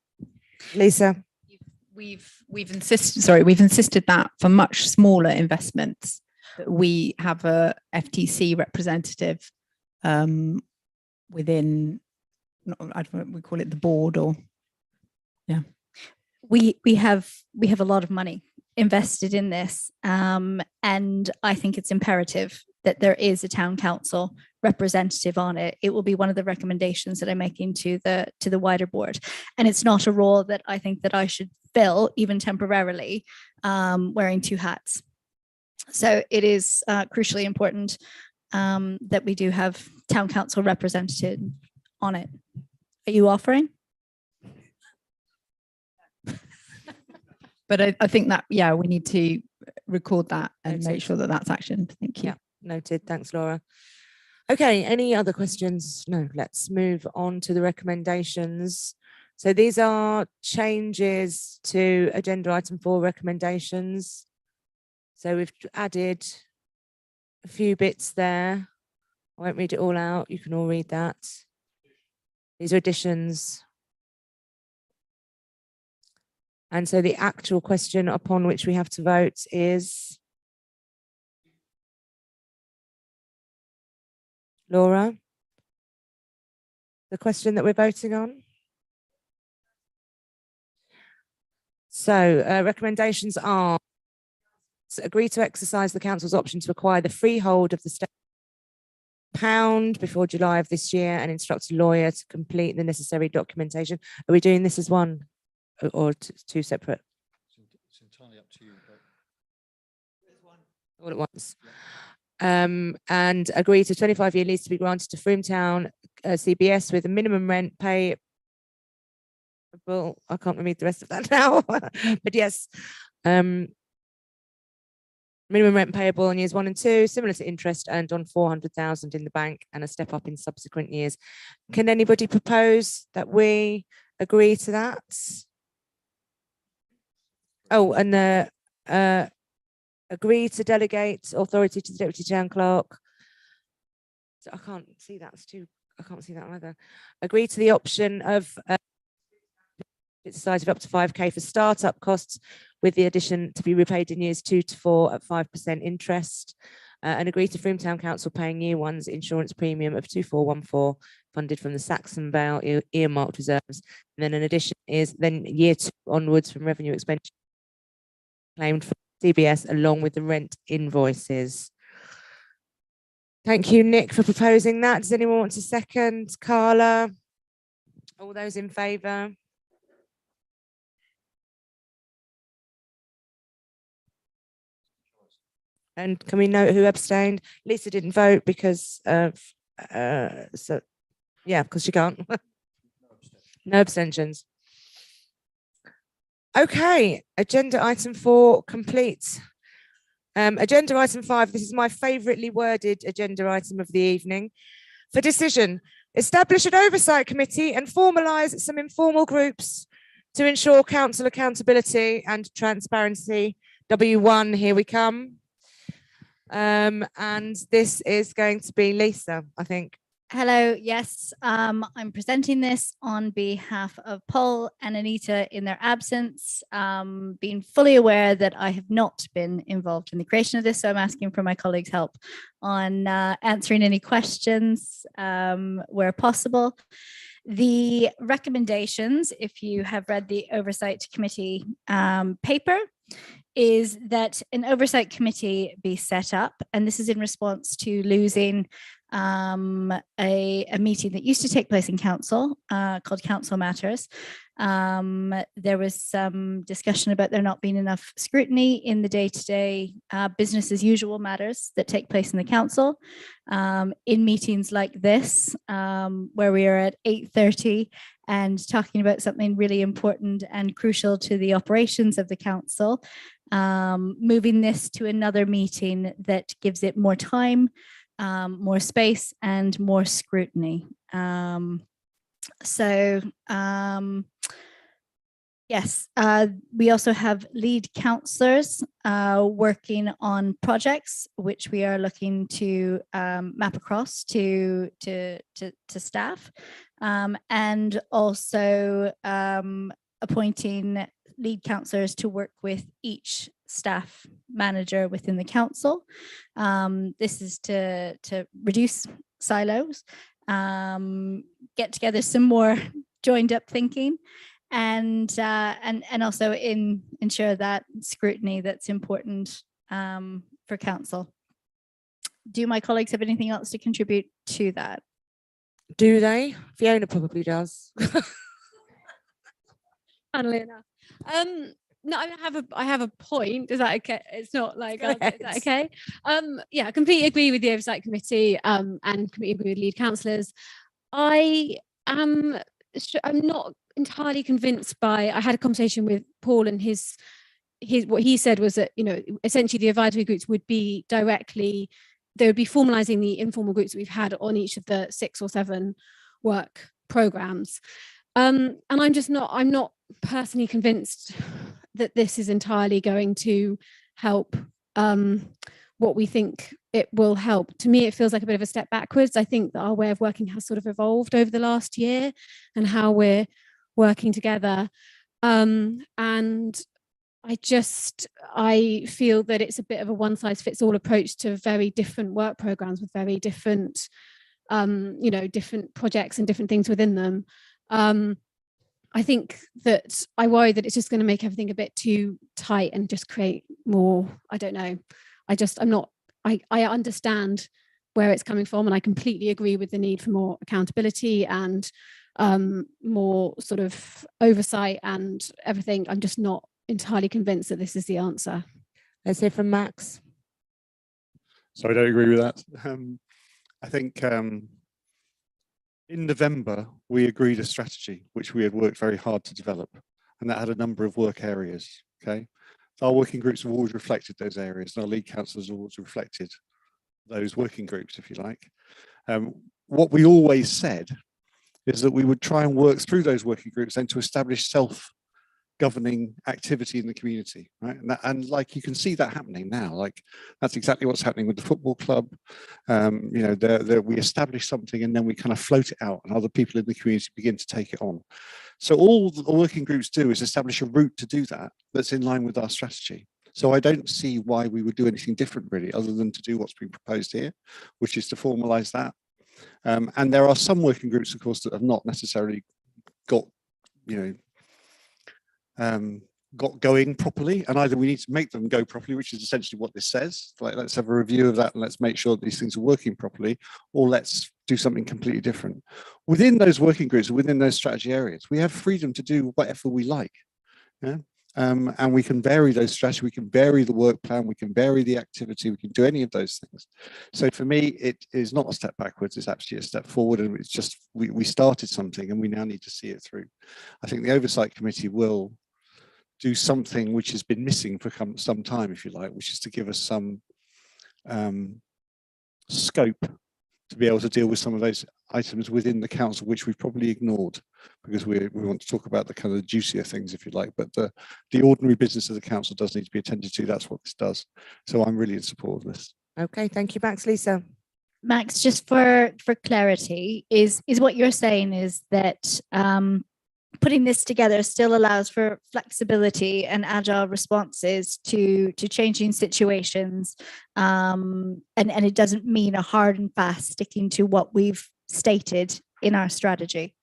Lisa. We've insisted that for much smaller investments that we have a FTC representative within, I don't know, we call it the board, or yeah. We have a lot of money invested in this, and I think it's imperative that there is a town council representative on it. It will be one of the recommendations that I'm making to the wider board, and it's not a role that I think that I should fill, even temporarily, wearing two hats. So it is crucially important that we do have town council represented on it. Are you offering? But I think that, yeah, we need to record that and make sure that that's actioned. Thank you. Yeah, noted. Thanks, Laura. Okay, any other questions? No, let's move on to the recommendations. So these are changes to agenda item 4 recommendations. So we've added a few bits there. I won't read it all out. You can all read that. These are additions. And so the actual question upon which we have to vote is, Laura, the question that we're voting on. So recommendations are to agree to exercise the council's option to acquire the freehold of the state pound before July of this year and instruct a lawyer to complete the necessary documentation. Are we doing this as one or two separate? It's entirely up to you. All at once. And agree to 25-year lease to be granted to Frome Town CBS with a minimum rent pay. Well, I can't read the rest of that now, but yes, minimum rent payable on years 1 and 2, similar to interest earned on 400,000 in the bank, and a step up in subsequent years. Can anybody propose that we agree to that? Oh, and agree to delegate authority to the deputy town clerk. So I can't see that. I can't see that either. Agree to the option of its size of up to 5k for startup costs, with the addition to be repaid in years 2 to 4 at 5% interest, and agree to Frome Town Council paying year 1's insurance premium of 2414 funded from the Saxon Vale earmarked reserves. And then an addition is then year 2 onwards from revenue expenditure claimed from CBS along with the rent invoices. Thank you, Nick, for proposing that. Does anyone want to second? Carla? All those in favour? And can we note who abstained? Lisa didn't vote because of, so yeah, because she can't. No abstentions. Okay, agenda item 4 complete. Agenda item 5, this is my favouritely worded agenda item of the evening. For decision, establish an oversight committee and formalise some informal groups to ensure council accountability and transparency. W1, here we come. And this is going to be Lisa, I think. Hello, yes, I'm presenting this on behalf of Paul and Anita in their absence, being fully aware that I have not been involved in the creation of this, so I'm asking for my colleagues' help on answering any questions where possible. The recommendations, if you have read the Oversight Committee paper, is that an oversight committee be set up, and this is in response to losing a meeting that used to take place in council called Council Matters. There was some discussion about there not being enough scrutiny in the day-to-day business as usual matters that take place in the council. In meetings like this, where we are at 8:30 and talking about something really important and crucial to the operations of the council, moving this to another meeting that gives it more time, more space and more scrutiny. So yes, we also have lead counsellors working on projects, which we are looking to map across to staff, and also appointing lead counsellors to work with each staff manager within the council. This is to reduce silos, get together some more joined up thinking, and also ensure that scrutiny that's important for council. Do my colleagues have anything else to contribute to that? Do they? Fiona probably does. Funnily enough. No, I have a point. Is that okay? It's not like is that okay? Yeah, I completely agree with the oversight committee and completely agree with lead councillors. I'm not entirely convinced by. I had a conversation with Paul, and his what he said was that, you know, essentially the advisory groups would be directly, they would be formalizing the informal groups that we've had on each of the 6 or 7 work programs. And I'm not personally convinced that this is entirely going to help what we think it will help. To me, it feels like a bit of a step backwards. I think that our way of working has sort of evolved over the last year and how we're working together. And I feel that it's a bit of a one-size-fits-all approach to very different work programs with very different, you know, different projects and different things within them. I think that I worry that it's just going to make everything a bit too tight and just create more, I don't know. I understand where it's coming from, and I completely agree with the need for more accountability and more sort of oversight and everything. I'm just not entirely convinced that this is the answer. Let's hear from Max. So I don't agree with that. I think in November, we agreed a strategy, which we had worked very hard to develop, and that had a number of work areas, okay? So our working groups have always reflected those areas, and our lead councillors have always reflected those working groups, if you like. What we always said is that we would try and work through those working groups and to establish self-governing activity in the community, right? And like you can see that happening now. Like that's exactly what's happening with the football club. You know, we establish something and then we kind of float it out, and other people in the community begin to take it on. So all the working groups do is establish a route to do that that's in line with our strategy. So I don't see why we would do anything different really, other than to do what's been proposed here, which is to formalise that. And there are some working groups, of course, that have not necessarily got, you know, got going properly, and either we need to make them go properly, which is essentially what this says, like let's have a review of that and let's make sure that these things are working properly, or let's do something completely different. Within those working groups, within those strategy areas, we have freedom to do whatever we like. Yeah. And we can vary those strategies, we can vary the work plan, we can vary the activity, we can do any of those things. So for me, it is not a step backwards, it's actually a step forward, and it's just, we started something and we now need to see it through. I think the Oversight Committee will do something which has been missing for some time, if you like, which is to give us some scope to be able to deal with some of those items within the council, which we've probably ignored because we want to talk about the kind of juicier things, if you like, but the ordinary business of the council does need to be attended to. That's what this does. So I'm really in support of this. Okay, thank you, Max. Lisa. Max, just for clarity, is what you're saying is that putting this together still allows for flexibility and agile responses to changing situations, and it doesn't mean a hard and fast sticking to what we've stated in our strategy.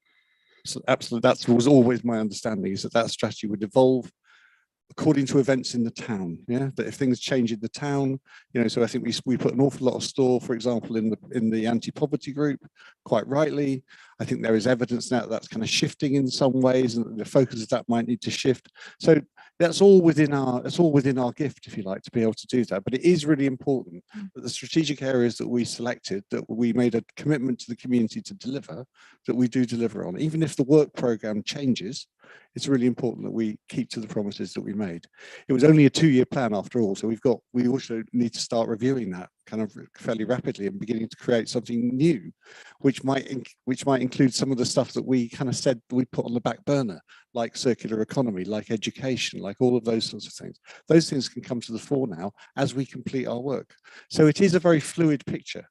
So absolutely, that was always my understanding, is that strategy would evolve according to events in the town. Yeah, that if things change in the town, you know, so I think we put an awful lot of store, for example, in the anti-poverty group, quite rightly. I think there is evidence now that that's kind of shifting in some ways, and the focus of that might need to shift. So that's all within our gift, if you like, to be able to do that. But it is really important that the strategic areas that we selected, that we made a commitment to the community to deliver, that we do deliver on. Even if the work program changes, it's really important that we keep to the promises that we made. It was only a 2-year plan after all, so we also need to start reviewing that kind of fairly rapidly and beginning to create something new, which might include some of the stuff that we kind of said we put on the back burner, like circular economy, like education, like all of those sorts of things. Those things can come to the fore now as we complete our work. So it is a very fluid picture.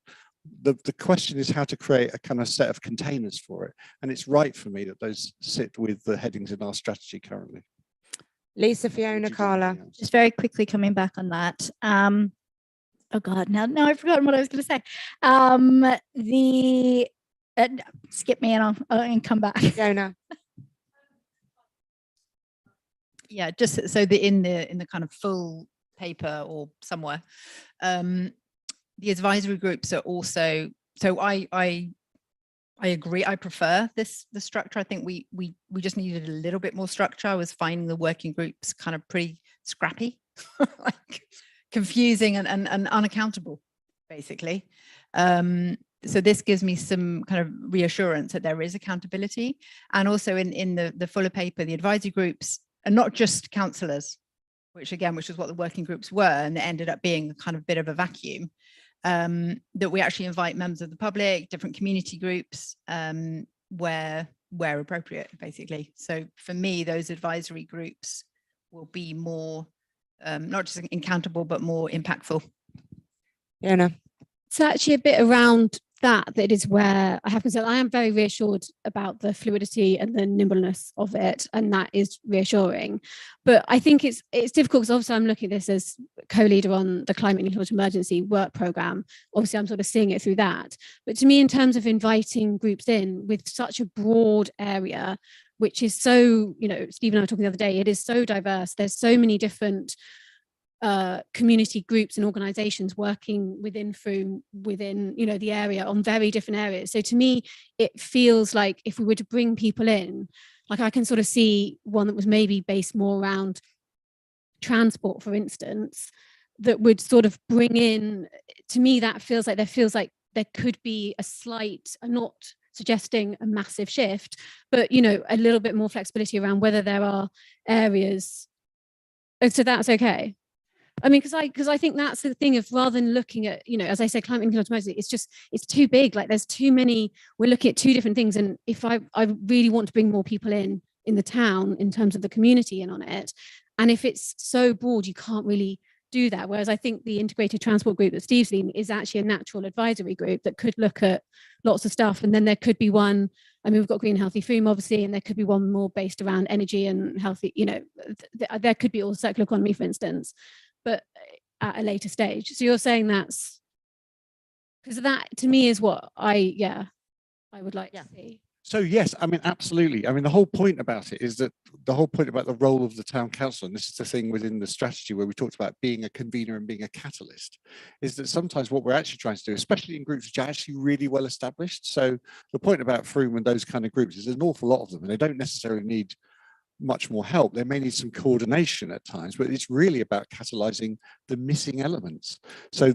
The question is how to create a kind of set of containers for it. And it's right for me that those sit with the headings in our strategy currently. Lisa, Fiona, Carla. Just very quickly coming back on that. Oh God, now I've forgotten what I was going to say. Skip me and I'll come back. Fiona. Yeah, just so in the kind of full paper or somewhere, the advisory groups are also, so I agree, I prefer the structure. I think we just needed a little bit more structure. I was finding the working groups kind of pretty scrappy, like confusing and unaccountable, basically. So this gives me some kind of reassurance that there is accountability. And also in the fuller paper, the advisory groups are not just councillors, which is what the working groups were, and it ended up being a kind of bit of a vacuum. That we actually invite members of the public, different community groups, where appropriate, basically. So for me, those advisory groups will be more, not just accountable, but more impactful. Yeah, it's actually a bit around that is where I have to say I am very reassured about the fluidity and the nimbleness of it, and that is reassuring. But I think it's difficult because obviously I'm looking at this as co-leader on the climate and emergency work programme. Obviously I'm sort of seeing it through that. But to me, in terms of inviting groups in with such a broad area, which is so, Steve and I were talking the other day, it is so diverse. There's so many different community groups and organizations working within Frome, within the area on very different areas. So to me, it feels like if we were to bring people in, like I can sort of see one that was maybe based more around transport, for instance, that would sort of bring in, to me, that feels like there could be a slight, I'm not suggesting a massive shift, but a little bit more flexibility around whether there are areas. So that's okay. I mean, because I think that's the thing of, rather than looking at, as I say, climate and emergency, it's too big. Like there's too many, we're looking at two different things. And if I really want to bring more people in the town in terms of the community in on it, and if it's so broad, you can't really do that. Whereas I think the integrated transport group that Steve's leading is actually a natural advisory group that could look at lots of stuff. And then there could be one, I mean, we've got Green Healthy Frome, obviously, and there could be one more based around energy and healthy, there could be all circular economy, for instance, but at a later stage. So you're saying that's, because that to me is what I would like to see. So yes, I mean, absolutely. I mean, the whole point about it is that the whole point about the role of the town council, and this is the thing within the strategy where we talked about being a convener and being a catalyst, is that sometimes what we're actually trying to do, especially in groups which are actually really well established. So the point about Frome and those kind of groups is there's an awful lot of them, and they don't necessarily need much more help. They may need some coordination at times, but it's really about catalyzing the missing elements. So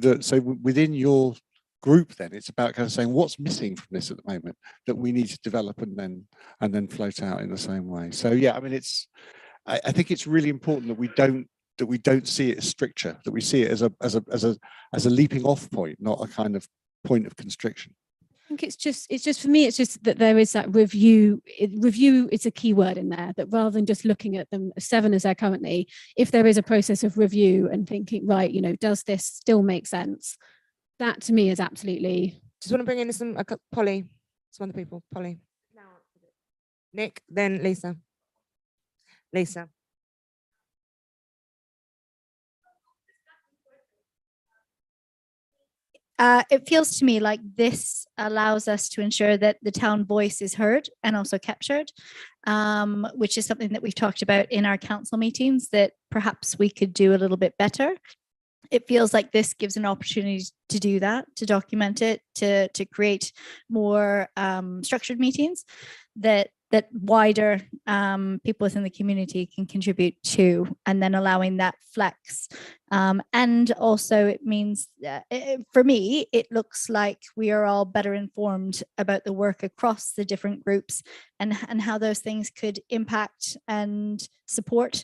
within your group, then it's about kind of saying what's missing from this at the moment that we need to develop and then float out in the same way. So yeah, I mean, I think it's really important that we don't see it as stricture, that we see it as a leaping off point, not a kind of point of constriction. I think it's just for me, it's just that there is that review. Review is a key word in there, that rather than just looking at them 7 as they're currently, if there is a process of review and thinking, right, does this still make sense? That to me is absolutely. Just want to bring in some Polly, some other people. Polly, Nick, then Lisa. It feels to me like this allows us to ensure that the town voice is heard and also captured, which is something that we've talked about in our council meetings that perhaps we could do a little bit better. It feels like this gives an opportunity to do that, to document it, to create more structured meetings that that wider people within the community can contribute to, and then allowing that flex. And also it means, for me, it looks like we are all better informed about the work across the different groups and how those things could impact and support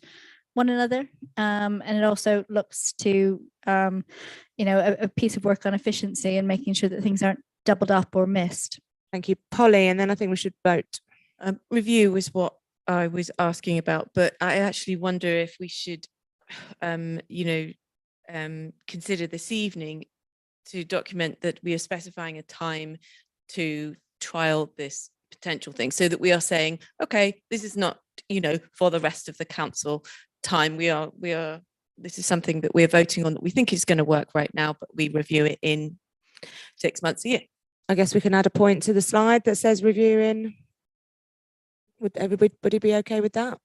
one another. And it also looks to, a piece of work on efficiency and making sure that things aren't doubled up or missed. Thank you, Polly. And then I think we should vote. Review was what I was asking about, but I actually wonder if we should, consider this evening to document that we are specifying a time to trial this potential thing, so that we are saying, okay, this is not, for the rest of the council time. This is something that we're voting on that we think is going to work right now, but we review it in 6 months, a year. I guess we can add a point to the slide that says review in. Would everybody be okay with that?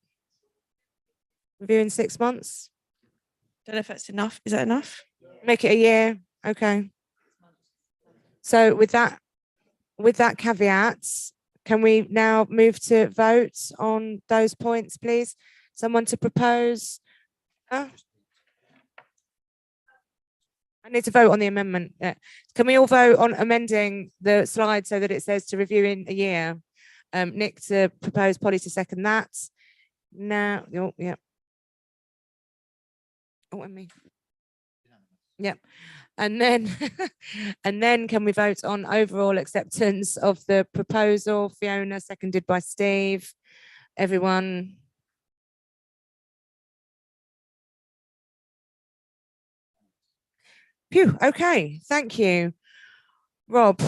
Review in 6 months? Don't know if that's enough. Is that enough? Make it a year. Okay. So with that caveat, can we now move to vote on those points, please? Someone to propose? I need to vote on the amendment. Yeah. Can we all vote on amending the slide so that it says to review in a year? Nick to propose, Polly to second that. Now, yeah. Oh, and me. Yep. And then, and then can we vote on overall acceptance of the proposal? Fiona, seconded by Steve. Everyone. Phew, okay, thank you. Rob,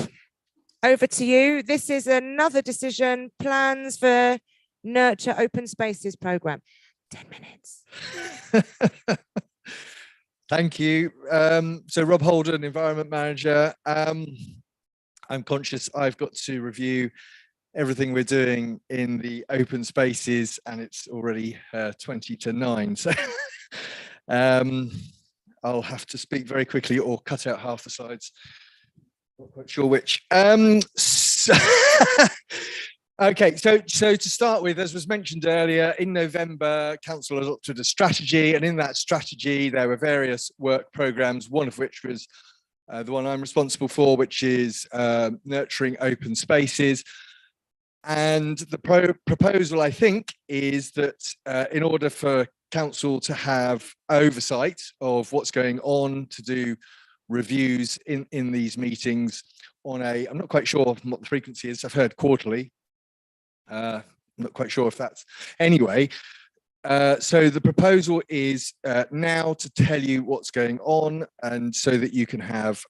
over to you. This is another decision, plans for Nurture Open Spaces programme. 10 minutes. Thank you. So Rob Holden, Environment Manager. I'm conscious I've got to review everything we're doing in the open spaces, and it's already 20 to 9. So I'll have to speak very quickly or cut out half the slides. Not quite sure which. Okay, so to start with, as was mentioned earlier, in November, Council adopted a strategy, and in that strategy, there were various work programmes, one of which was the one I'm responsible for, which is nurturing open spaces. And the proposal, I think, is that in order for Council to have oversight of what's going on, to do reviews in these meetings on I'm not quite sure what the frequency is, I've heard quarterly. I'm not quite sure if that's anyway. So the proposal is now to tell you what's going on, and so that you can have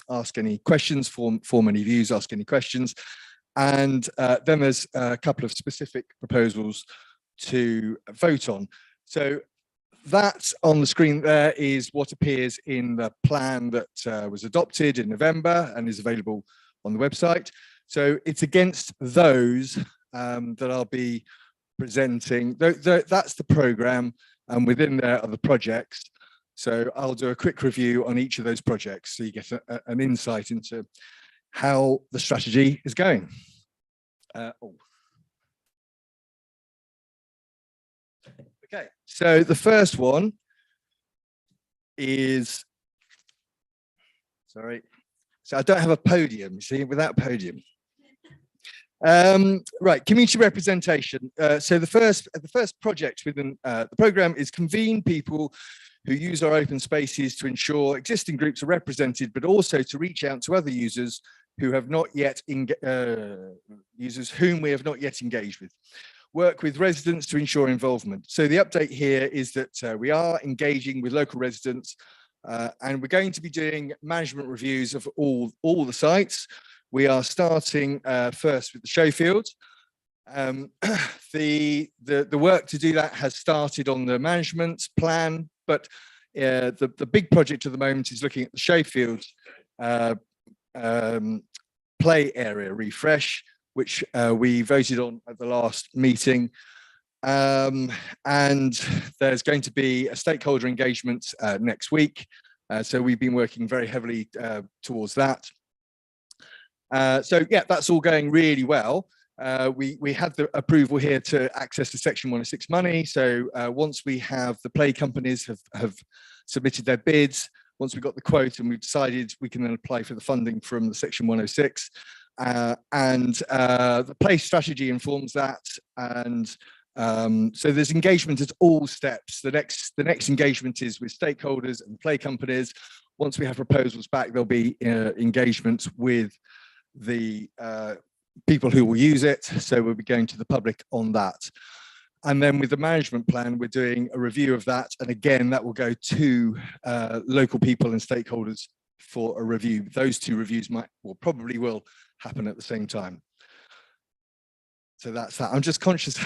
ask any questions, form any views, ask any questions, and then there's a couple of specific proposals to vote on. So that on the screen there is what appears in the plan that was adopted in November and is available on the website. So it's against those that I'll be presenting. That's the programme, and within there are the projects. So I'll do a quick review on each of those projects so you get an insight into how the strategy is going. Okay, so the first one is, sorry, so I don't have a podium, you see, without podium. Right, community representation. So the first project within the programme is convene people who use our open spaces to ensure existing groups are represented, but also to reach out to other users who have not yet users whom we have not yet engaged with. Work with residents to ensure involvement. So the update here is that we are engaging with local residents, and we're going to be doing management reviews of all the sites. We are starting first with the Showfield. The work to do that has started on the management plan, but the big project at the moment is looking at the Showfield play area refresh, which we voted on at the last meeting. And there's going to be a stakeholder engagement next week. So we've been working very heavily towards that. So yeah, that's all going really well. we had the approval here to access the Section 106 money. So once we have the play companies have submitted their bids, once we've got the quote and we've decided, we can then apply for the funding from the Section 106. The play strategy informs that. And so there's engagement at all steps. The next engagement is with stakeholders and play companies. Once we have proposals back, there'll be engagement with the people who will use it. So we'll be going to the public on that. And then with the management plan, we're doing a review of that. And again, that will go to local people and stakeholders for a review. Those two reviews probably will happen at the same time. So that's that. I'm just conscious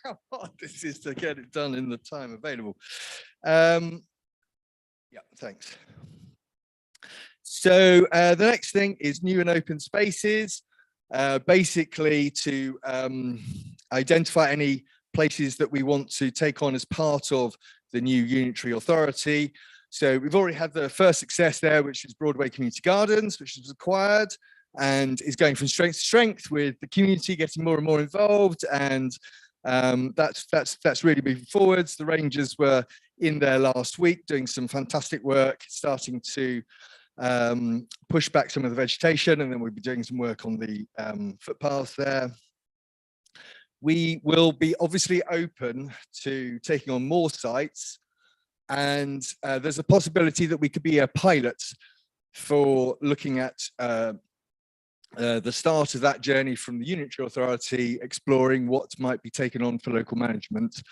how hard this is to get it done in the time available. Yeah, thanks. So the next thing is new and open spaces, basically to identify any places that we want to take on as part of the new unitary authority. So we've already had the first success there, which is Broadway Community Gardens, which was acquired and is going from strength to strength with the community getting more and more involved. And that's really moving forwards. The Rangers were in there last week doing some fantastic work, starting to push back some of the vegetation, and then we'll be doing some work on the footpaths there. We will be obviously open to taking on more sites, and there's a possibility that we could be a pilot for looking at the start of that journey from the unitary authority, exploring what might be taken on for local management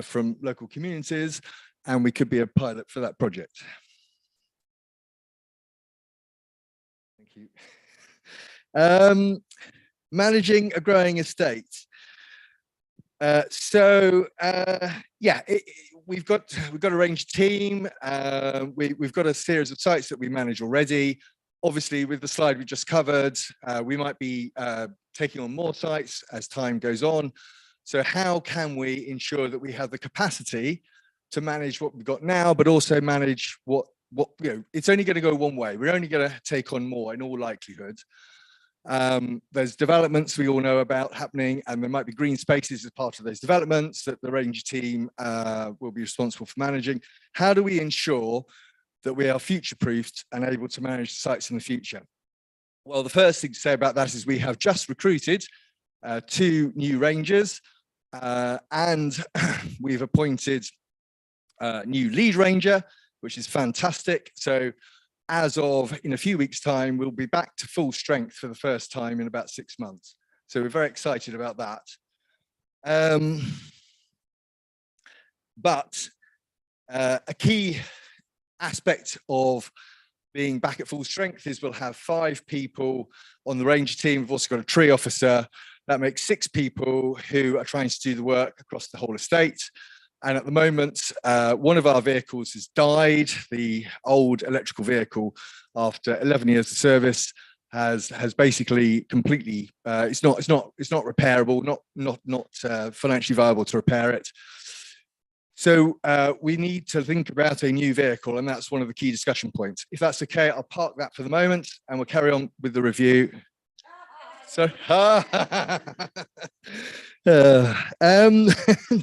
from local communities, and we could be a pilot for that project. Thank you. Managing a growing estate. Yeah, we've got a range team. We've got a series of sites that we manage already. Obviously, with the slide we just covered, we might be taking on more sites as time goes on. So how can we ensure that we have the capacity to manage what we've got now, but also manage what it's only going to go one way. We're only going to take on more in all likelihood. There's developments we all know about happening, and there might be green spaces as part of those developments that the range team will be responsible for managing. How do we ensure that we are future-proofed and able to manage sites in the future? Well, the first thing to say about that is we have just recruited 2 new rangers, and we've appointed a new lead ranger, which is fantastic. So as of in a few weeks' time, we'll be back to full strength for the first time in about 6 months. So we're very excited about that. But a key aspect of being back at full strength is we'll have 5 people on the ranger team. We've also got a tree officer. That makes 6 people who are trying to do the work across the whole estate. And at the moment, one of our vehicles has died. The old electrical vehicle, after 11 years of service, has basically completely it's not repairable, not financially viable to repair it. So we need to think about a new vehicle, and that's one of the key discussion points. If that's okay, I'll park that for the moment, and we'll carry on with the review. So, no,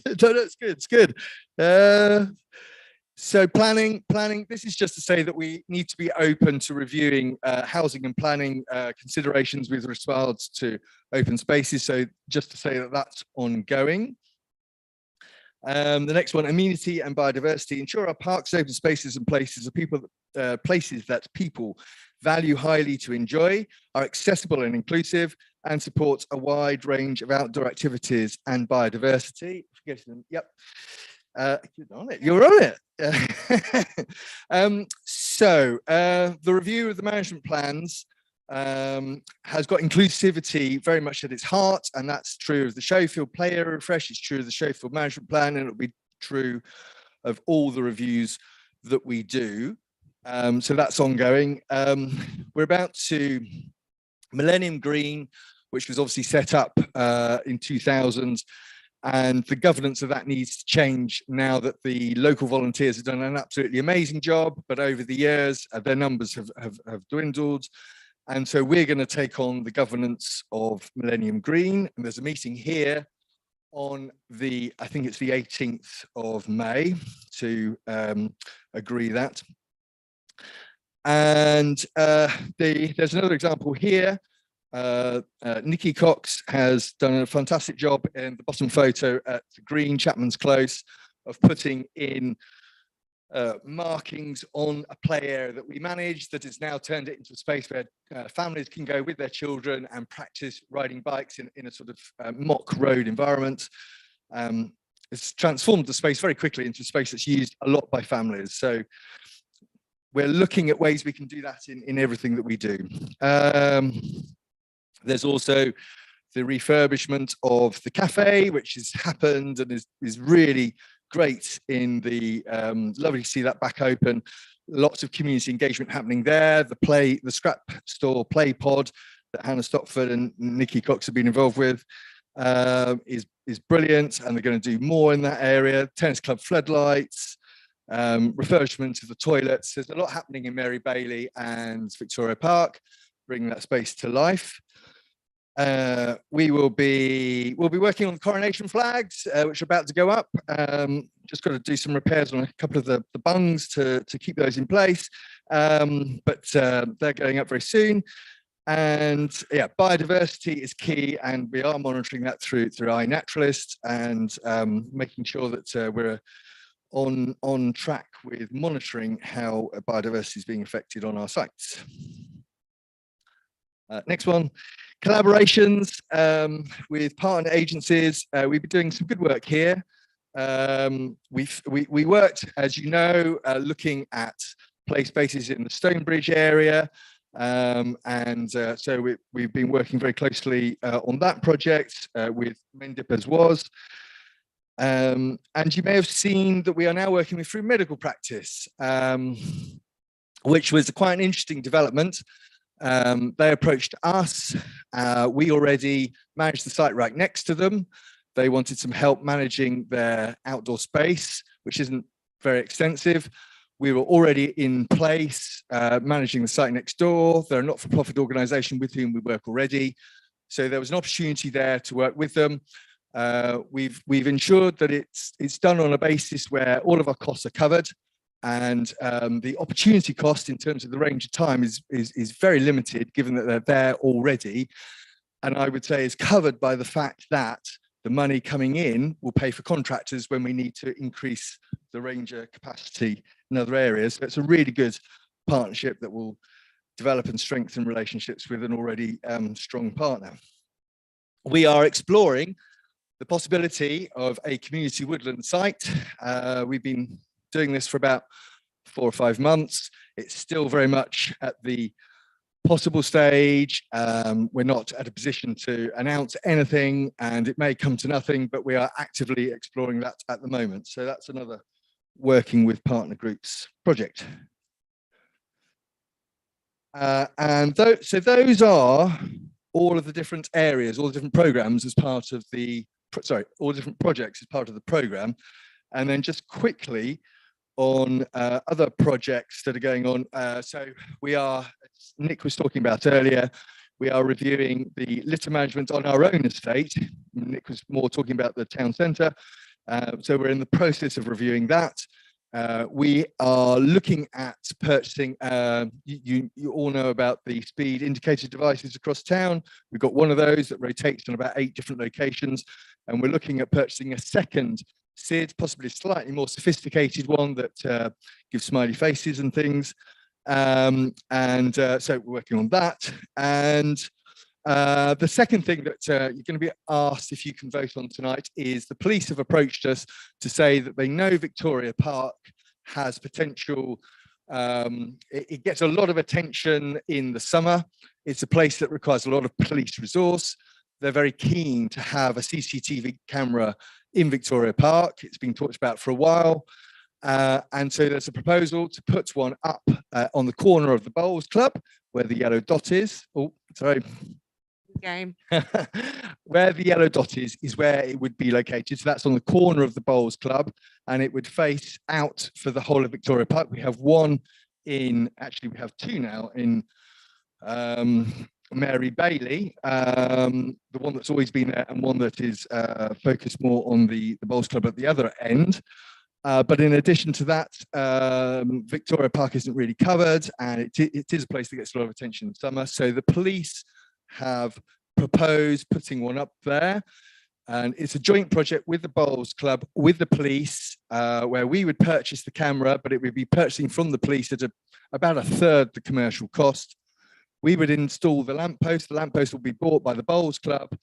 it's good. It's good. So planning. This is just to say that we need to be open to reviewing housing and planning considerations with regards to open spaces. So just to say that that's ongoing. The next one, amenity and biodiversity. Ensure our parks, open spaces, and places that people value highly to enjoy, are accessible and inclusive, and support a wide range of outdoor activities and biodiversity. Yep. You're on it. You're on it. So the review of the management plans has got inclusivity very much at its heart, and that's true of the Showfield Play Area Refresh, it's true of the Showfield Management Plan, and it'll be true of all the reviews that we do. So that's ongoing. We're about to Millennium Green, which was obviously set up in 2000, and the governance of that needs to change now that the local volunteers have done an absolutely amazing job, but over the years their numbers have dwindled. And so we're going to take on the governance of Millennium Green. And there's a meeting here on the, I think it's the 18th of May to agree that. And there's another example here. Nikki Cox has done a fantastic job in the bottom photo at Green Chapman's Close of putting in markings on a play area that we manage that has now turned it into a space where families can go with their children and practice riding bikes in a sort of mock road environment. It's transformed the space very quickly into a space that's used a lot by families. So we're looking at ways we can do that in everything that we do. There's also the refurbishment of the cafe, which has happened and is really great in the, lovely to see that back open. Lots of community engagement happening there. The scrap store play pod that Hannah Stockford and Nikki Cox have been involved with is brilliant, and they're going to do more in that area. Tennis club floodlights, refurbishment of the toilets. There's a lot happening in Mary Bailey and Victoria Park, bringing that space to life. We'll be working on the coronation flags, which are about to go up. Just got to do some repairs on a couple of the bungs to keep those in place, but they're going up very soon. And yeah, biodiversity is key, and we are monitoring that through iNaturalist and making sure that we're on track with monitoring how biodiversity is being affected on our sites. Next one. Collaborations with partner agencies. We've been doing some good work here. We worked, as you know, looking at play spaces in the Stonebridge area. So we've been working very closely on that project with Mendip as was. And you may have seen that we are now working with Frome Medical Practice, which was quite an interesting development. They approached us. We already managed the site right next to them. They wanted some help managing their outdoor space, which isn't very extensive. We were already in place, managing the site next door. They're a not-for-profit organisation with whom we work already. So there was an opportunity there to work with them. We've ensured that it's done on a basis where all of our costs are covered. And the opportunity cost in terms of the range of time is very limited, given that they're there already. And I would say is covered by the fact that the money coming in will pay for contractors when we need to increase the ranger capacity in other areas. So it's a really good partnership that will develop and strengthen relationships with an already strong partner. We are exploring the possibility of a community woodland site. We've been doing this for about 4 or 5 months. It's still very much at the possible stage. We're not at a position to announce anything, and it may come to nothing, but we are actively exploring that at the moment. So that's another working with partner groups project. So those are all of the different areas, all the different programs as part of the, all the different projects as part of the program. And then just quickly on other projects that are going on. So we are, as Nick was talking about earlier, we are reviewing the litter management on our own estate. Nick was more talking about the town centre. So we're in the process of reviewing that. We are looking at purchasing, you all know about the speed indicator devices across town. We've got one of those that rotates on about 8 different locations, and we're looking at purchasing a second SID, possibly a slightly more sophisticated one that gives smiley faces and things. So we're working on that. And the second thing that you're going to be asked if you can vote on tonight is the police have approached us to say that they know Victoria Park has potential. It gets a lot of attention in the summer. It's a place that requires a lot of police resource. They're very keen to have a CCTV camera in Victoria Park. It's been talked about for a while. And so there's a proposal to put one up on the corner of the Bowls Club, where the yellow dot is. Oh, sorry. Game. Where the yellow dot is where it would be located. So that's on the corner of the Bowls Club, and it would face out for the whole of Victoria Park. We have one in, actually we have 2 now in Mary Bailey, the one that's always been there and one that is focused more on the bowls club at the other end. But in addition to that, Victoria Park isn't really covered, and it is a place that gets a lot of attention in summer. So the police have proposed putting one up there. And it's a joint project with the Bowls Club, with the police, where we would purchase the camera, but it would be purchasing from the police at about a third the commercial cost. We would install the lamppost. The lamppost will be bought by the Bowls Club.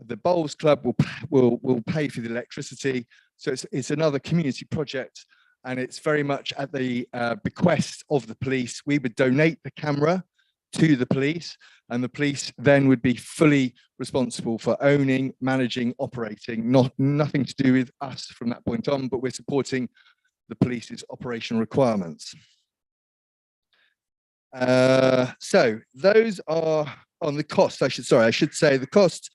The Bowls Club will pay for the electricity. So it's another community project, and it's very much at the bequest of the police. We would donate the camera to the police, and the police then would be fully responsible for owning, managing, operating, nothing to do with us from that point on, but we're supporting the police's operational requirements. So those are on the cost. I should say the cost.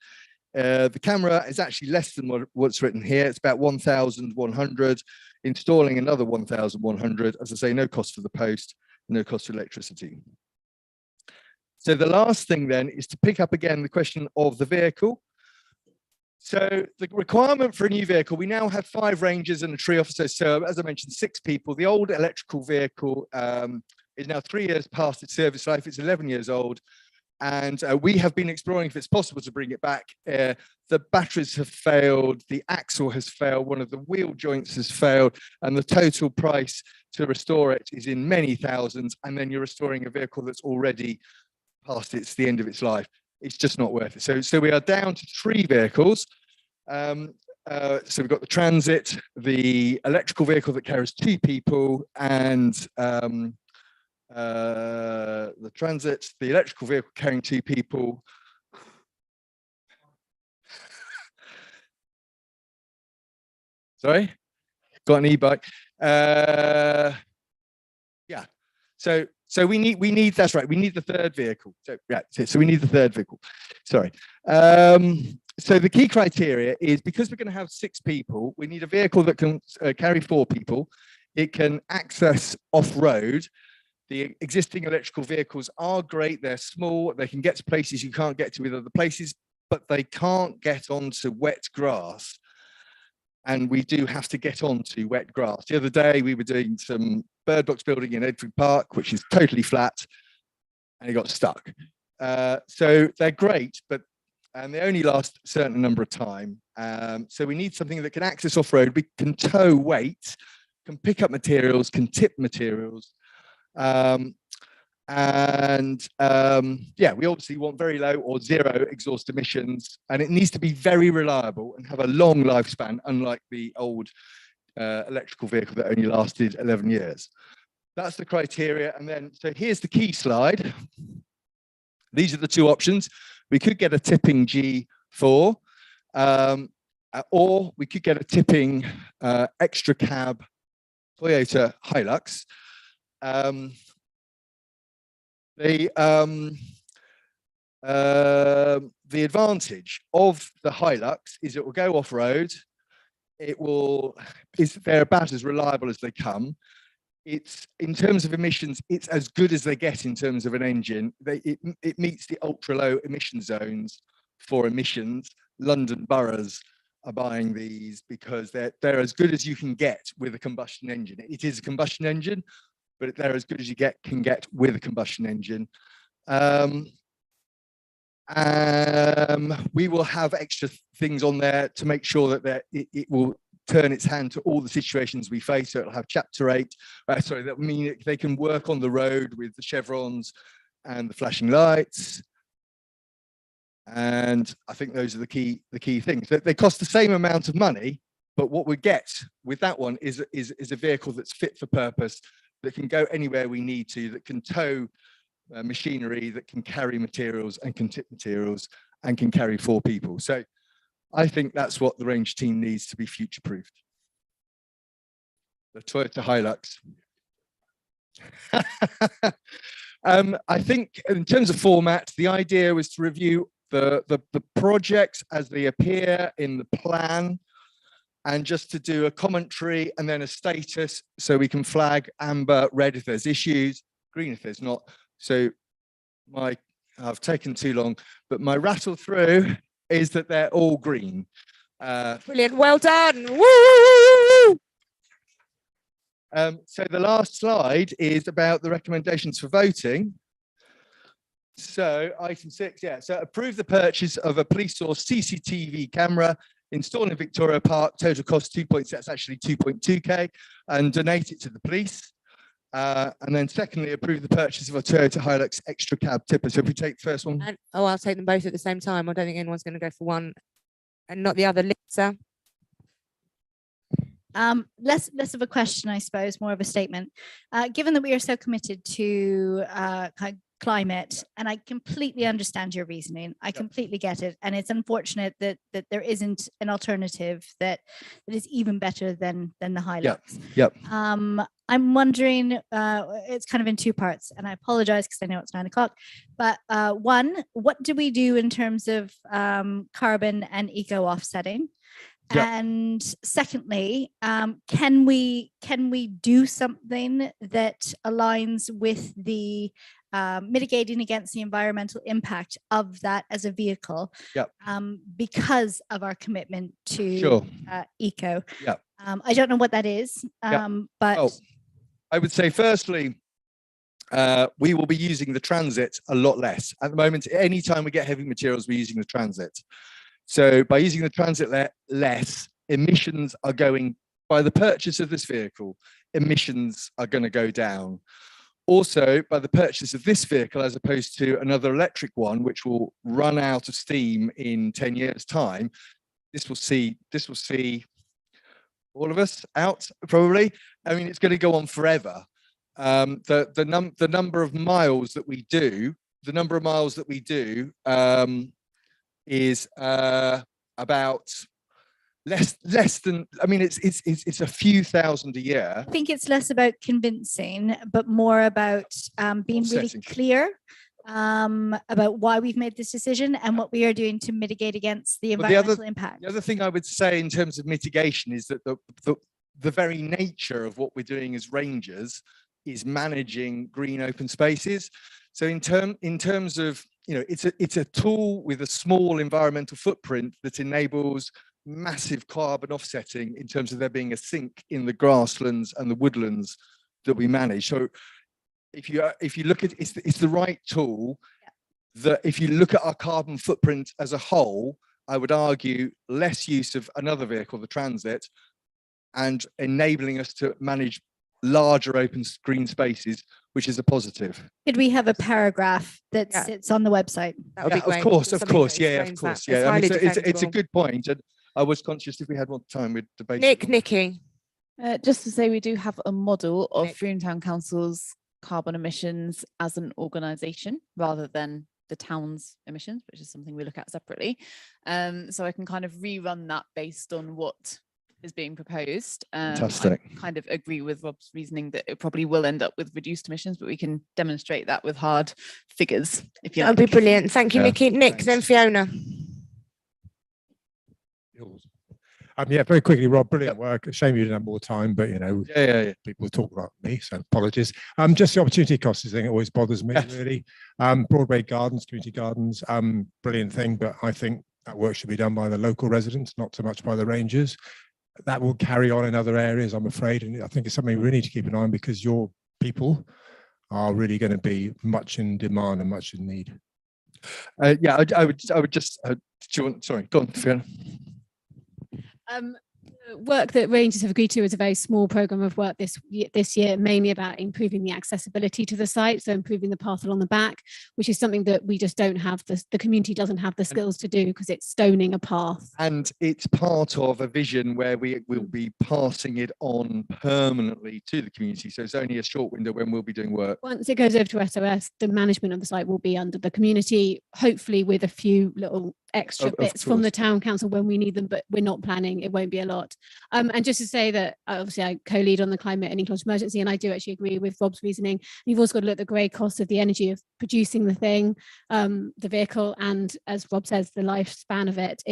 The camera is actually less than what's written here. It's about 1,100. Installing another 1,100. As I say, no cost for the post, no cost for electricity. So the last thing then is to pick up again the question of the vehicle. So the requirement for a new vehicle, we now have 5 rangers and a tree officer. So as I mentioned, 6 people. The old electrical vehicle is now 3 years past its service life. It's 11 years old. And we have been exploring if it's possible to bring it back. The batteries have failed, the axle has failed, one of the wheel joints has failed, and the total price to restore it is in many thousands. And then you're restoring a vehicle that's already past the end of its life. It's just not worth it. So we are down to 3 vehicles. So we've got the Transit, the electrical vehicle that carries 2 people, and the Transit, the electrical vehicle carrying 2 people. Sorry, got an e-bike. Yeah. So we need that's right. We need the 3rd vehicle. So yeah. So we need the 3rd vehicle. Sorry. So the key criteria is, because we're going to have 6 people, we need a vehicle that can carry 4 people. It can access off-road. The existing electrical vehicles are great. They're small. They can get to places you can't get to with other places, but they can't get onto wet grass. And we do have to get onto wet grass. The other day, we were doing some bird box building in Edgewood Park, which is totally flat, and it got stuck. So they're great, and they only last a certain number of time. So we need something that can access off-road. We can tow weight, can pick up materials, can tip materials. Yeah, we obviously want very low or 0 exhaust emissions, and it needs to be very reliable and have a long lifespan, unlike the old electrical vehicle that only lasted 11 years. That's the criteria. And then, so here's the key slide. These are the 2 options. We could get a tipping G4, or we could get a tipping extra cab Toyota Hilux. The advantage of the Hilux is it will go off-road. They're about as reliable as they come. It's, in terms of emissions, it's as good as they get in terms of an engine. It meets the ultra low emission zones for emissions. London boroughs are buying these because they're as good as you can get with a combustion engine. It is a combustion engine, but they're as good as you can get with a combustion engine. We will have extra things on there to make sure that it will turn its hand to all the situations we face. So it'll have chapter 8. That mean they can work on the road with the chevrons and the flashing lights. And I think those are the key things. They cost the same amount of money, but what we get with that one is a vehicle that's fit for purpose, that can go anywhere we need to, that can tow machinery, that can carry materials and can tip materials and can carry 4 people. So I think that's what the range team needs to be future-proofed. The Toyota Hilux. I think in terms of format, the idea was to review the projects as they appear in the plan, and just to do a commentary and then a status, so we can flag amber, red if there's issues, green if there's not. So I've taken too long, but my rattle through is that they're all green. Brilliant, well done. Woo! So the last slide is about the recommendations for voting. So item 6, yeah. So approve the purchase of a police source CCTV camera installed in Victoria Park. Total cost 2.6, that's actually 2.2k, and donate it to the police. And then secondly, approve the purchase of a Toyota Hilux extra cab tipper. So if we take the first one. And, I'll take them both at the same time. I don't think anyone's going to go for one and not the other. Lisa. Less of a question, I suppose, more of a statement. Given that we are so committed to climate, and I completely understand your reasoning, I completely get it, and it's unfortunate that there isn't an alternative that is even better than the Hilux. Yep. I'm wondering, it's kind of in two parts, and I apologize because I know it's 9 o'clock, but one, what do we do in terms of carbon and eco offsetting? Yep. And secondly, can we do something that aligns with the mitigating against the environmental impact of that as a vehicle? Yep. Because of our commitment to Sure. eco. Yep. I don't know what that is, Yep. but I would say firstly, we will be using the transit a lot less. At the moment, anytime we get heavy materials, we're using the transit. So by using the transit less, emissions are going, by the purchase of this vehicle, emissions are going to go down. Also, by the purchase of this vehicle, as opposed to another electric one, which will run out of steam in 10 years' time, this will see all of us out, probably. I mean, it's going to go on forever. The number of miles that we do, is about less than, I mean, it's a few thousand a year. I think it's less about convincing, but more about being really clear about why we've made this decision and what we are doing to mitigate against the environmental impact. The other thing I would say in terms of mitigation is that the very nature of what we're doing as rangers is managing green open spaces. So in terms of, you know, it's a tool with a small environmental footprint that enables massive carbon offsetting in terms of there being a sink in the grasslands and the woodlands that we manage. So if you look at it's the right tool. That if you look at our carbon footprint as a whole, I would argue less use of another vehicle, the transit, and enabling us to manage larger open green spaces, which is a positive. Could we have a paragraph that sits on the website? That would be great. Of course, Just of something course, that yeah, of explains course, that. yeah. I mean, highly it's a defensible. good point, and I was conscious if we had more time, we'd debate. Nikki. Just to say, we do have a model of Frome Town Council's carbon emissions as an organisation rather than the town's emissions, which is something we look at separately. So I can kind of rerun that based on what is being proposed. Fantastic. I kind of agree with Rob's reasoning that it probably will end up with reduced emissions, but we can demonstrate that with hard figures, if you like. That would be brilliant. Thank you, Nikki. Nick, then Fiona. Yeah, very quickly, Rob, brilliant work. Shame you didn't have more time, but you know, people talk about me, so apologies. Just the opportunity cost thing always bothers me, really. Broadway Gardens, community gardens, brilliant thing, but I think that work should be done by the local residents, not so much by the rangers. That will carry on in other areas, I'm afraid, and I think it's something we really need to keep an eye on because your people are really going to be much in demand and much in need. Yeah, I would just. Do you want? Sorry, go on, Fiona. The work that Rangers have agreed to is a very small programme of work this year, mainly about improving the accessibility to the site, so improving the path along the back, which is something that we just don't have, the community doesn't have the skills to do because it's stoning a path. And it's part of a vision where we will be passing it on permanently to the community, so it's only a short window when we'll be doing work. Once it goes over to SOS, the management of the site will be under the community, hopefully with a few little extra bits from the town council when we need them, but we're not planning, it won't be a lot. And just to say that obviously I co-lead on the climate and ecological emergency, and I do actually agree with Rob's reasoning. You've also got to look at the grey cost of the energy of producing the thing, the vehicle, and as Rob says, the lifespan of it,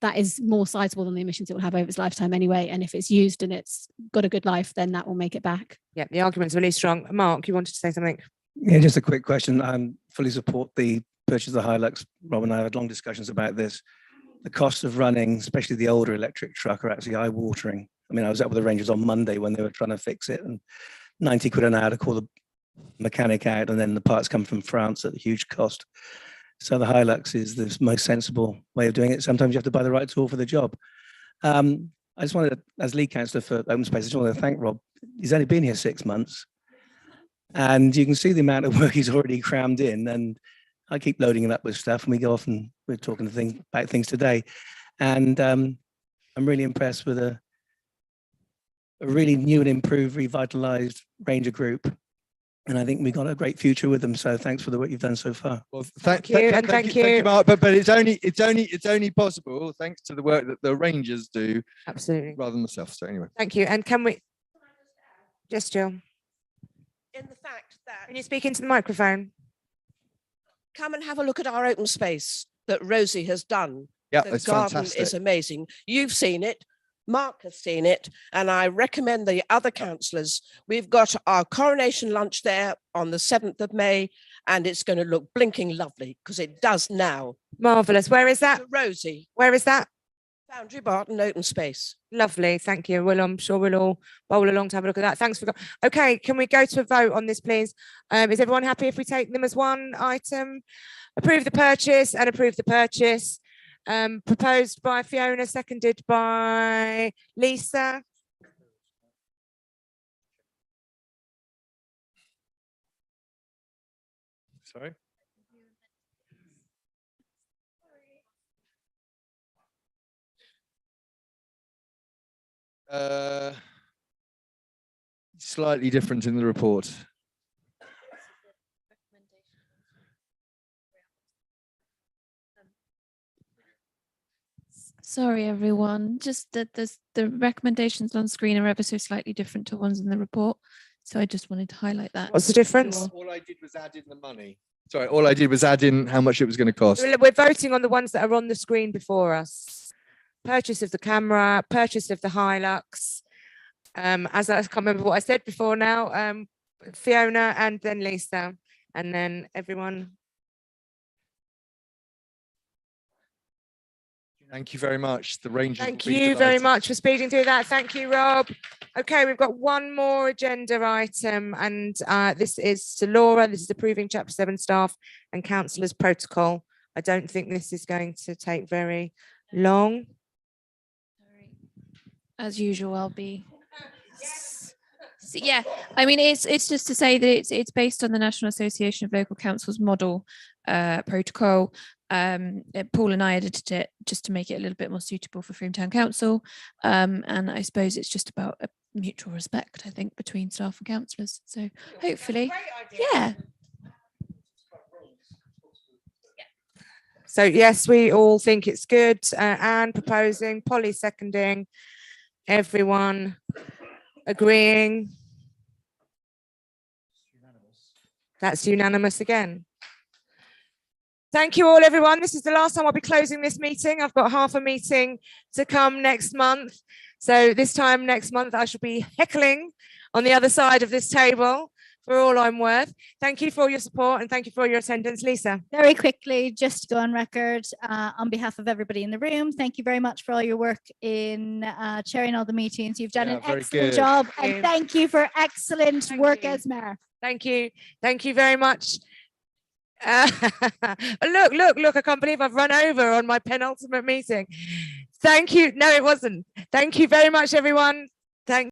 that is more sizable than the emissions it will have over its lifetime anyway. And if it's used and it's got a good life, then that will make it back. Yeah, the argument's really strong. Mark, you wanted to say something? Yeah, just a quick question. I fully support the purchase of the Hilux. Rob and I had long discussions about this. The cost of running, especially the older electric truck, are actually eye-watering. I mean, I was up with the Rangers on Monday when they were trying to fix it, and 90 quid an hour to call the mechanic out, and then the parts come from France at a huge cost. So the Hilux is the most sensible way of doing it. Sometimes you have to buy the right tool for the job. I just wanted to, as lead councillor for Open Space, I just wanted to thank Rob. He's only been here 6 months, and you can see the amount of work he's already crammed in. And I keep loading it up with stuff, and we go off and we're talking about things today. And I'm really impressed with a really new and improved, revitalized Ranger group. And I think we've got a great future with them. So thanks for the work you've done so far. Well, thank you, thank you, Mark. But it's only possible thanks to the work that the Rangers do. Absolutely. Rather than myself. So anyway. Thank you. And can we just Jill? In the fact that, can you speak into the microphone? Come and have a look at our open space that Rosie has done. Yeah, the it's garden fantastic. is amazing. You've seen it. Mark has seen it, and I recommend the other councillors. We've got our coronation lunch there on the 7th of May, and it's going to look blinking lovely because it does now. Marvellous. Where is that? Rosie. Where is that? Foundry Barton Open Space. Lovely. Thank you. Well, I'm sure we'll all bowl along to have a look at that. Thanks for. Okay, can we go to a vote on this, please? Is everyone happy if we take them as one item? Approve the purchase and approve the purchase. Proposed by Fiona, seconded by Lisa. Sorry. Slightly different in the report. Sorry, everyone. Just that the recommendations on screen are ever so slightly different to ones in the report. So I just wanted to highlight that. What's the difference? All I did was add in the money. Sorry, all I did was add in how much it was going to cost. We're voting on the ones that are on the screen before us. Purchase of the camera, purchase of the Hilux. As I can't remember what I said before now, Fiona and then Lisa, and then everyone. Thank you very much. The Rangers. Thank you very much for speeding through that. Thank you, Rob. Okay, we've got one more agenda item, and this is to Laura. This is approving Chapter 7 staff and councillors protocol. I don't think this is going to take very long. As usual, I'll be. So, yeah, I mean, it's just to say that it's based on the National Association of Local Councils model protocol. Paul and I edited it just to make it a little bit more suitable for Frome Town Council. And I suppose it's just about a mutual respect, I think, between staff and councillors. So hopefully, yeah. So yes, we all think it's good. Anne proposing, Polly seconding, everyone agreeing. That's unanimous again. Thank you all, everyone. This is the last time I'll be closing this meeting. I've got half a meeting to come next month. So this time next month, I shall be heckling on the other side of this table for all I'm worth. Thank you for all your support and thank you for all your attendance. Lisa. Very quickly, just to go on record, on behalf of everybody in the room, thank you very much for all your work in chairing all the meetings. You've done an excellent job, and thank you for excellent work as mayor. Thank you. Thank you very much. Look, I can't believe I've run over on my penultimate meeting. Thank you. No, it wasn't. Thank you very much, everyone. Thank